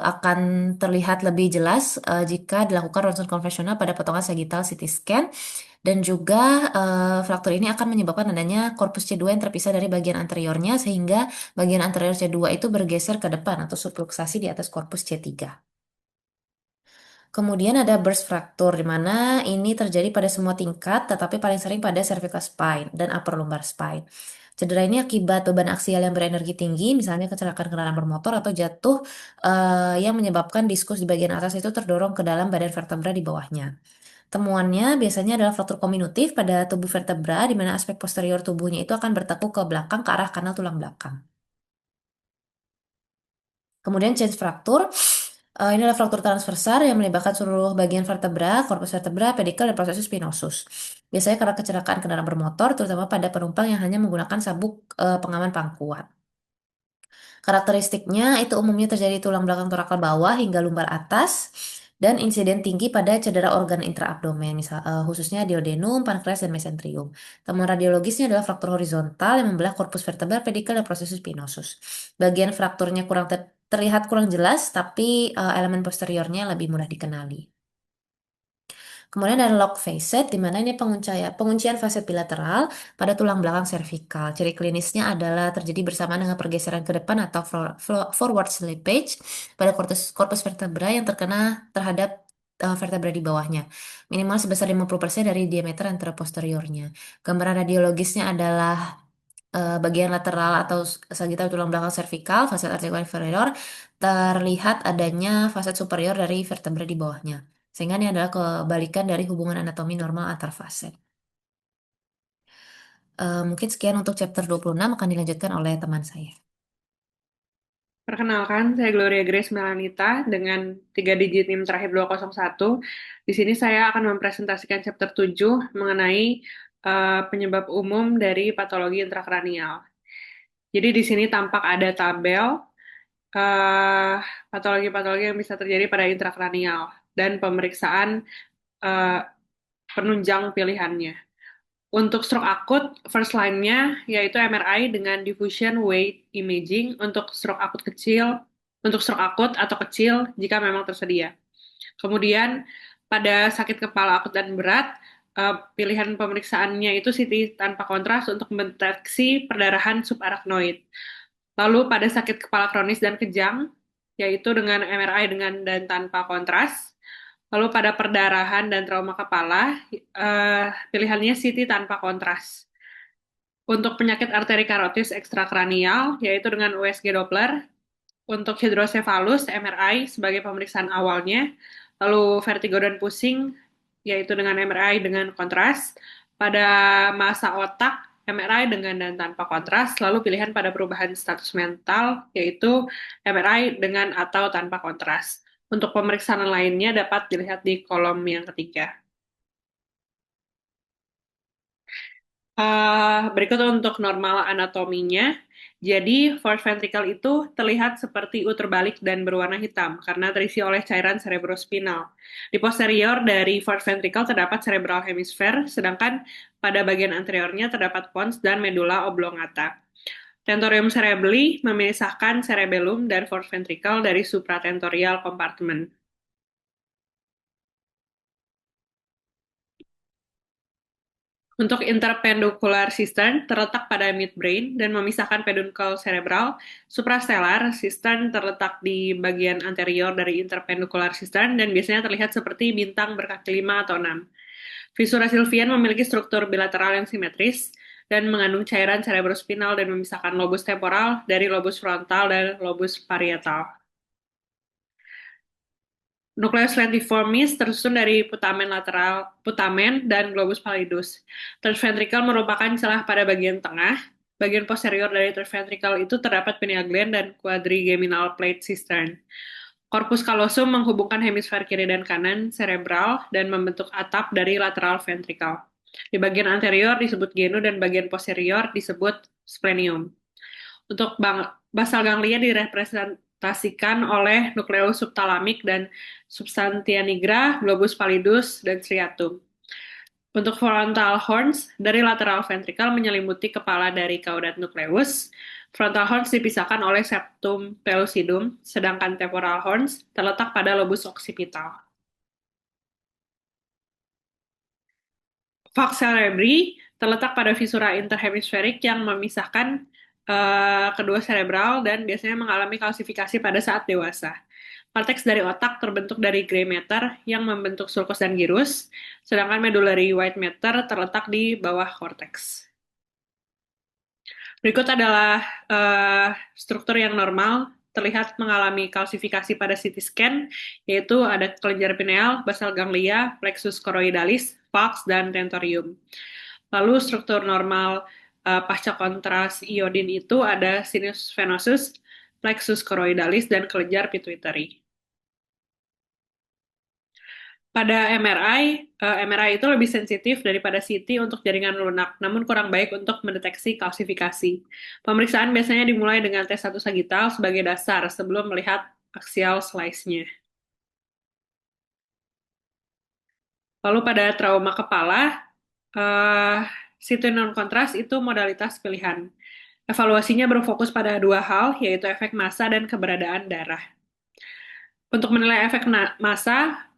akan terlihat lebih jelas jika dilakukan ronsen konvensional pada potongan sagittal CT scan, dan juga fraktur ini akan menyebabkan adanya korpus C2 yang terpisah dari bagian anteriornya, sehingga bagian anterior C2 itu bergeser ke depan atau subluxasi di atas korpus C3. Kemudian ada burst fracture, di mana ini terjadi pada semua tingkat, tetapi paling sering pada cervical spine dan upper lumbar spine. Cedera ini akibat beban aksial yang berenergi tinggi, misalnya kecelakaan kendaraan bermotor atau jatuh yang menyebabkan diskus di bagian atas itu terdorong ke dalam badan vertebra di bawahnya. Temuannya biasanya adalah fraktur kominutif pada tubuh vertebra, di mana aspek posterior tubuhnya itu akan bertekuk ke belakang ke arah kanal tulang belakang. Kemudian change fracture, ini adalah fraktur transversal yang melibatkan seluruh bagian vertebra, korpus vertebra, pedikel, dan proses spinosus. Biasanya karena kecelakaan kendaraan bermotor, terutama pada penumpang yang hanya menggunakan sabuk pengaman pangkuan. Karakteristiknya itu umumnya terjadi di tulang belakang torakal bawah hingga lumbar atas, dan insiden tinggi pada cedera organ intraabdomen, khususnya duodenum, pankreas, dan mesenterium. Temuan radiologisnya adalah fraktur horizontal yang membelah korpus vertebral, pedikel, dan proses spinosus. Bagian frakturnya terlihat kurang jelas, tapi elemen posteriornya lebih mudah dikenali. Kemudian ada lock facet, di mana ini penguncian facet bilateral pada tulang belakang servikal. Ciri klinisnya adalah terjadi bersamaan dengan pergeseran ke depan atau forward slippage pada korpus vertebra yang terkena terhadap vertebra di bawahnya, minimal sebesar 50% dari diameter anteroposteriornya. Gambaran radiologisnya adalah bagian lateral atau sagittal tulang belakang servikal, facet articular inferior, terlihat adanya facet superior dari vertebra di bawahnya. Sehingga ini adalah kebalikan dari hubungan anatomi normal antar facet. Mungkin sekian untuk chapter 26, akan dilanjutkan oleh teman saya. Perkenalkan, saya Gloria Grace Melanita dengan 3 digit NIM terakhir 201. Di sini saya akan mempresentasikan chapter 7 mengenai penyebab umum dari patologi intrakranial. Jadi di sini tampak ada tabel patologi-patologi yang bisa terjadi pada intrakranial dan pemeriksaan penunjang pilihannya. Untuk stroke akut, first line-nya yaitu MRI dengan diffusion weight imaging untuk stroke akut atau kecil jika memang tersedia. Kemudian pada sakit kepala akut dan berat, pilihan pemeriksaannya itu CT tanpa kontras untuk mendeteksi perdarahan subarachnoid. Lalu pada sakit kepala kronis dan kejang, yaitu dengan MRI dengan dan tanpa kontras. Lalu pada perdarahan dan trauma kepala, pilihannya CT tanpa kontras. Untuk penyakit arteri karotis ekstrakranial, yaitu dengan USG Doppler. Untuk hidrosefalus, MRI sebagai pemeriksaan awalnya. Lalu vertigo dan pusing, yaitu dengan MRI dengan kontras. Pada masa otak, MRI dengan dan tanpa kontras. Lalu pilihan pada perubahan status mental, yaitu MRI dengan atau tanpa kontras. Untuk pemeriksaan lainnya dapat dilihat di kolom yang ketiga. Berikut untuk normal anatominya. Jadi, fourth ventricle itu terlihat seperti U terbalik dan berwarna hitam karena terisi oleh cairan cerebrospinal. Di posterior dari fourth ventricle terdapat cerebral hemisphere, sedangkan pada bagian anteriornya terdapat pons dan medulla oblongata. Tentorium cerebelli memisahkan cerebellum dan fourth ventricle dari supratentorial compartment. Untuk interpendicular cistern terletak pada midbrain dan memisahkan peduncle cerebral. Suprastellar cistern terletak di bagian anterior dari interpendicular cistern dan biasanya terlihat seperti bintang berkaki 5 atau 6. Visura sylvian memiliki struktur bilateral yang simetris dan mengandung cairan cerebrospinal dan memisahkan lobus temporal dari lobus frontal dan lobus parietal. Nucleus lentiformis tersusun dari putamen dan globus pallidus. Third ventricle merupakan celah pada bagian tengah. Bagian posterior dari third ventricle itu terdapat pineal gland dan quadrigeminal plate cistern. Corpus callosum menghubungkan hemisfer kiri dan kanan cerebral dan membentuk atap dari lateral ventricle. Di bagian anterior disebut genu dan bagian posterior disebut splenium. Untuk basal ganglia direpresentasikan oleh nukleus subtalamik dan substantia nigra, globus pallidus, dan striatum. Untuk frontal horns, dari lateral ventricle menyelimuti kepala dari caudat nucleus. Frontal horns dipisahkan oleh septum pellucidum, sedangkan temporal horns terletak pada lobus occipital. Falx cerebri terletak pada visura interhemisferik yang memisahkan kedua cerebral dan biasanya mengalami kalsifikasi pada saat dewasa. Korteks dari otak terbentuk dari gray matter yang membentuk sulcus dan gyrus, sedangkan medullary white matter terletak di bawah korteks. Berikut adalah struktur yang normal terlihat mengalami kalsifikasi pada CT scan, yaitu ada kelenjar pineal, basal ganglia, plexus choroidalis, falx, dan tentorium. Lalu struktur normal pasca kontras iodin itu ada sinus venosus, plexus choroidalis, dan kelenjar pituitary. Pada MRI itu lebih sensitif daripada CT untuk jaringan lunak, namun kurang baik untuk mendeteksi kalsifikasi. Pemeriksaan biasanya dimulai dengan tes 1 sagittal sebagai dasar sebelum melihat axial slice-nya. Lalu pada trauma kepala, CT non-kontras itu modalitas pilihan. Evaluasinya berfokus pada 2 hal, yaitu efek massa dan keberadaan darah. Untuk menilai efek massa,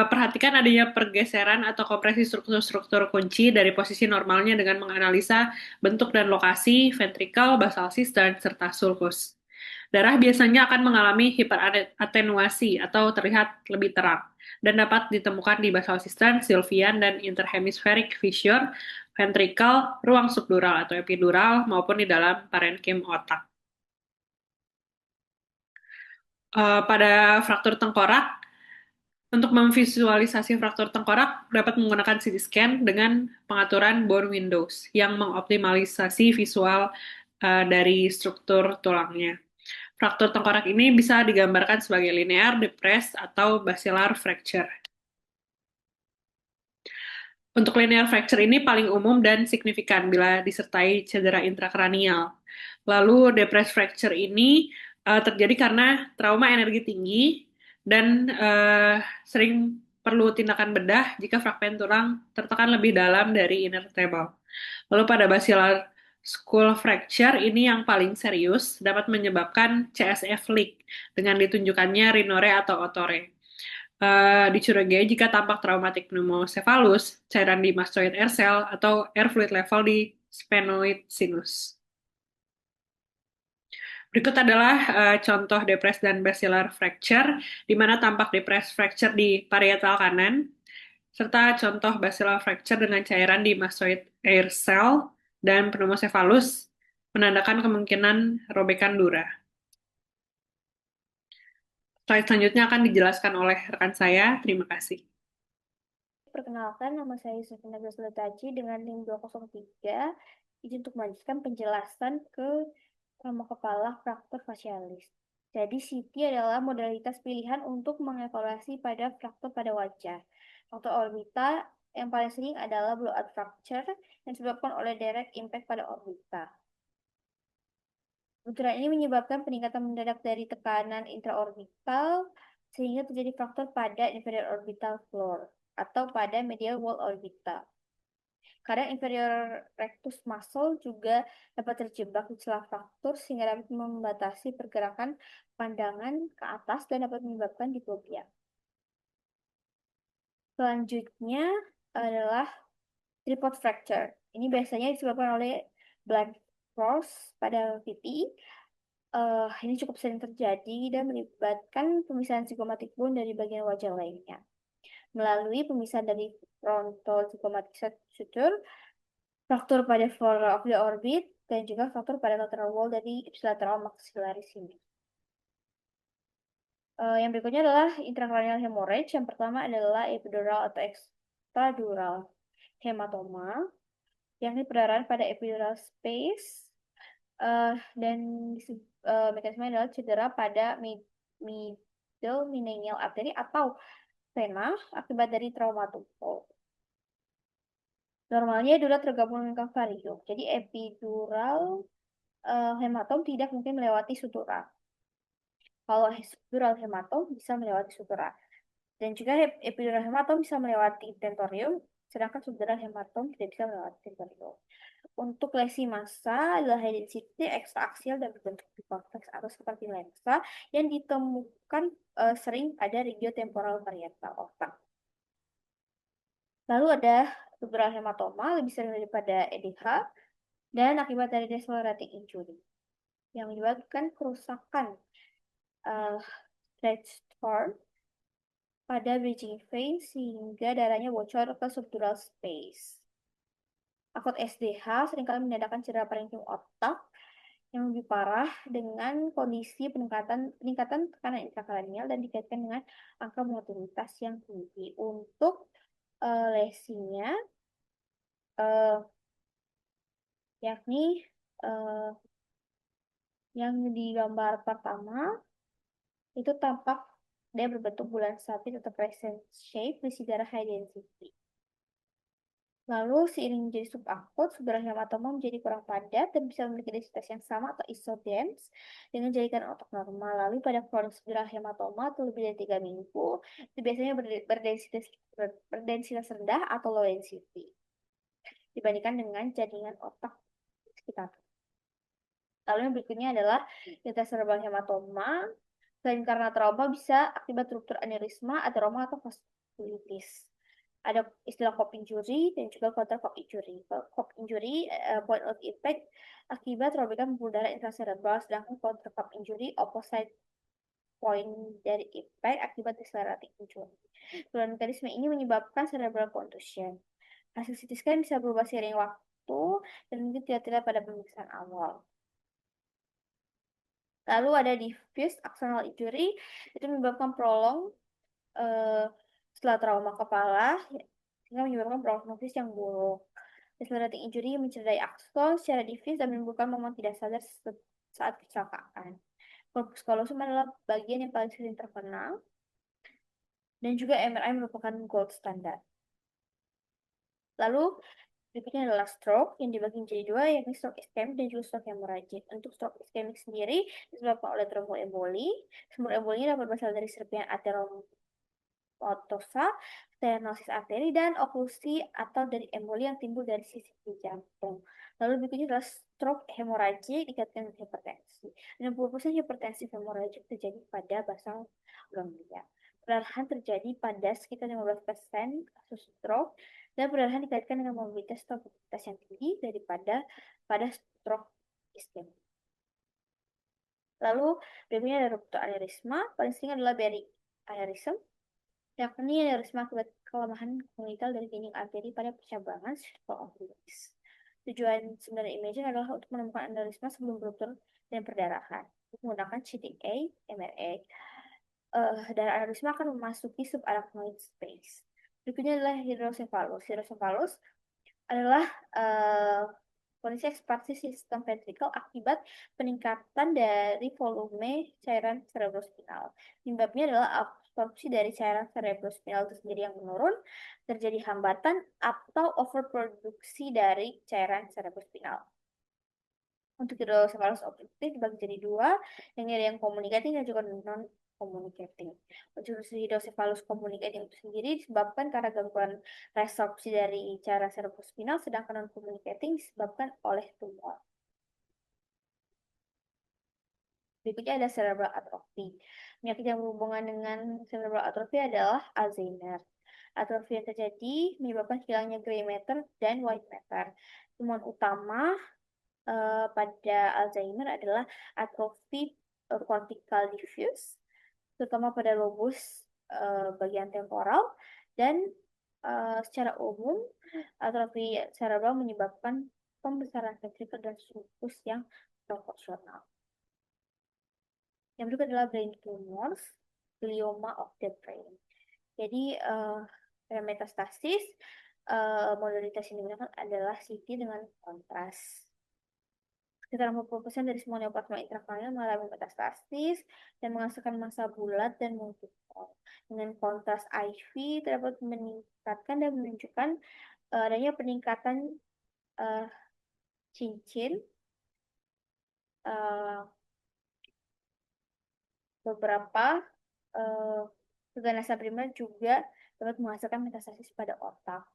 perhatikan adanya pergeseran atau kompresi struktur-struktur kunci dari posisi normalnya dengan menganalisa bentuk dan lokasi ventrikel, basal cistern, serta sulcus. Darah biasanya akan mengalami hiperatenuasi atau terlihat lebih terang dan dapat ditemukan di basal cistern, sylvian, dan interhemispheric fissure, ventrikel, ruang subdural atau epidural, maupun di dalam parenkim otak. Pada fraktur tengkorak, untuk memvisualisasi fraktur tengkorak dapat menggunakan CT scan dengan pengaturan bone windows yang mengoptimalisasi visual dari struktur tulangnya. Fraktur tengkorak ini bisa digambarkan sebagai linear, depressed, atau basilar fracture. Untuk linear fracture ini paling umum dan signifikan bila disertai cedera intrakranial. Lalu depressed fracture ini terjadi karena trauma energi tinggi dan sering perlu tindakan bedah jika fragmen tulang tertekan lebih dalam dari inner table. Lalu pada basilar skull fracture ini yang paling serius dapat menyebabkan CSF leak dengan ditunjukkannya rhinore atau otore. Dicurigai jika tampak traumatic pneumocephalus, cairan di mastoid air cell, atau air fluid level di sphenoid sinus. Berikut adalah contoh depressed dan basilar fracture, di mana tampak depressed fracture di parietal kanan, serta contoh basilar fracture dengan cairan di mastoid air cell dan pneumocephalus, menandakan kemungkinan robekan dura. Slide selanjutnya akan dijelaskan oleh rekan saya. Terima kasih. Perkenalkan, nama saya Yusufina Gasletaci dengan NIM 203. Izin untuk melanjutkan penjelasan ke trauma kepala fraktur facialis. Jadi CT adalah modalitas pilihan untuk mengevaluasi pada fraktur pada wajah. Faktor orbita yang paling sering adalah blowout fracture yang disebabkan oleh direct impact pada orbita. Benturan ini menyebabkan peningkatan mendadak dari tekanan intraorbital sehingga terjadi fraktur pada inferior orbital floor atau pada medial wall orbita. Kadang inferior rectus muscle juga dapat terjebak di celah fraktur sehingga dapat membatasi pergerakan pandangan ke atas dan dapat menyebabkan diplopia. Selanjutnya adalah tripod fracture. Ini biasanya disebabkan oleh blunt force pada VP. Ini cukup sering terjadi dan melibatkan pemisahan zygomatic bone dari bagian wajah lainnya melalui pemisahan dari frontal zygomatic suture, fraktur pada floor of the orbit, dan juga fraktur pada lateral wall dari ipsilateral maxillaris ini. Yang berikutnya adalah intracranial hemorrhage. Yang pertama adalah epidural atau extradural hematoma, yakni perdarahan pada epidural space, dan mekanisme adalah cedera pada middle meningeal artery atau vena akibat dari trauma tumpul. Normalnya epidural tergabung dengan cavarium. Jadi epidural hematom tidak mungkin melewati sutura. Kalau epidural hematom bisa melewati sutura. Dan juga epidural hematom bisa melewati tentorium, sedangkan subdural hematom tidak bisa melewati tentorium. Untuk lesi massa adalah high density ekstraaksial dan berbentuk biconvex atau seperti lensa yang ditemukan sering pada regiotemporal parietal otak. Lalu ada subdural hematoma lebih sering daripada EDH dan akibat dari decelerating injury yang menyebabkan kerusakan stretch torn pada bridging vein sehingga darahnya bocor ke subdural space. Akut SDH seringkali menandakan cedera parenkim otak yang lebih parah dengan kondisi peningkatan tekanan intrakranial dan dikaitkan dengan angka mobilitas yang tinggi. Untuk lesinya, yakni yang di gambar pertama itu tampak dia berbentuk bulan sabit atau crescent shape berisi darah high density. Lalu seiring menjadi subakut, subdural hematoma menjadi kurang padat dan bisa memiliki densitas yang sama atau isodense dengan jaringan otak normal. Lalu pada kronik subdural hematoma atau lebih dari 3 minggu, itu biasanya berdensitas rendah atau low density dibandingkan dengan jaringan otak sekitar. Lalu yang berikutnya adalah intracerebral hematoma. Selain karena trauma bisa akibat ruptur aneurisma, ateroma, atau vaskulitis. Ada istilah COP injury dan juga counter COP injury. COP injury point of impact akibat robekan pembuluh darah intracerebral, sedangkan counter COP injury opposite point dari impact akibat decelerating injury. Kedua mekanisme ini menyebabkan cerebral contusion. Hasil CT scan bisa berubah seiring waktu dan mungkin tidak terlihat pada pemeriksaan awal. Lalu ada diffuse axonal injury, itu menyebabkan prolong setelah trauma kepala, sehingga menyebabkan prognosis yang buruk. Decelerating injury mencederai akson secara diffuse dan menimbulkan momen tidak sadar saat kecelakaan. Corpus callosum adalah bagian yang paling sering terkenal, dan juga MRI merupakan gold standard. Lalu berikutnya adalah stroke yang dibagi menjadi dua, yakni stroke ischemic dan juga stroke hemorrhagic. Untuk stroke ischemic sendiri disebabkan oleh tromboemboli. Sumber embolinya dapat berasal dari serpihan ateromotosa, stenosis arteri, dan oklusi atau dari emboli yang timbul dari sisi jantung. Lalu berikutnya adalah stroke hemorrhagic dikaitkan dengan hipertensi. 60% hipertensi hemorrhagic terjadi pada basal ganglia. Perdarahan terjadi pada sekitar 15% kasus stroke, dan perdarahan dikaitkan dengan mobilitas atau mobilitas yang tinggi daripada pada stroke ischemic. Lalu berikutnya ada ruptur aneurisma, paling sering adalah Barry aneurysm, yakni aneurisma akibat kelemahan kongenital dari dinding arteri pada percabangan circle of Lewis. Tujuan sebenarnya imaging adalah untuk menemukan aneurisma sebelum ruptur dan perdarahan. Menggunakan CTA, MRI, darah aneurisma akan memasuki subarachnoid space. Berikutnya adalah hydrocephalus. Hydrocephalus adalah kondisi ekspansi sistem ventrikel akibat peningkatan dari volume cairan cerebrospinal. Penyebabnya adalah absorpsi dari cairan cerebrospinal itu sendiri yang menurun, terjadi hambatan atau overproduksi dari cairan cerebrospinal. Untuk hidrosefalus objektif dibagi jadi dua, yang ada yang komunikatif dan juga non communicating. Untuk hidrosefalus communicating itu sendiri disebabkan karena gangguan resorpsi dari cairan cerebrospinal, sedangkan non communicating disebabkan oleh tumor. Berikutnya ada cerebral atrophy. Penyakit yang berhubungan dengan cerebral atrophy adalah Alzheimer. Atrofi yang terjadi menyebabkan hilangnya gray matter dan white matter. Temuan utama pada Alzheimer adalah atrofi cortical diffuse, terutama pada lobus bagian temporal, dan secara umum atrofi cerebral menyebabkan pembesaran ventrikel dan sulcus yang proporsional. Yang berikut adalah brain tumors, glioma of the brain. Jadi metastasis, modalitas yang digunakan adalah CT dengan kontras. Sekitar 40% dari semua neoplasma intrakranial mengalami metastasis dan menghasilkan massa bulat dan multiple. Dengan kontras IV terdapat meningkatkan dan menunjukkan adanya peningkatan cincin, beberapa keganasan primer juga dapat menghasilkan metastasis pada otak.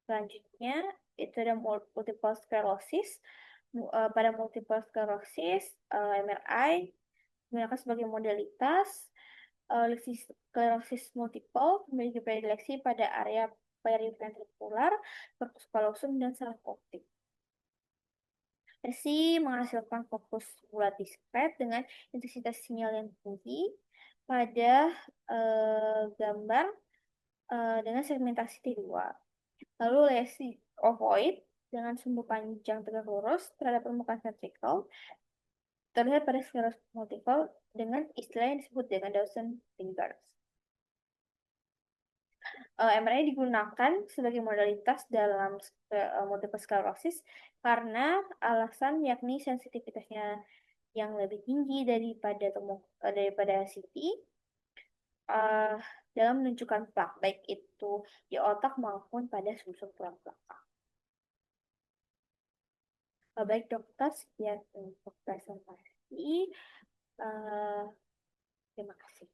Selanjutnya itu ada multiple sclerosis. Pada multiple sclerosis, MRI digunakan sebagai modalitas. Sclerosis multiple memiliki predileksi pada area periventricular, corpus callosum, dan saraf optik. Versi menghasilkan fokus bulat diskret dengan intensitas sinyal yang tinggi pada gambar dengan segmentasi T2. Lalu lesi ovoid dengan sumbu panjang tegak lurus terhadap permukaan ventrikel terlihat pada sclerosis multiple dengan istilah yang disebut dengan Dawson fingers. MRI digunakan sebagai modalitas dalam multiple sclerosis karena alasan yakni sensitivitasnya yang lebih tinggi daripada CT dalam menunjukkan plak, baik itu di otak maupun pada sumsum tulang belakang. Baik dokter, sekian untuk presentasi. Terima kasih.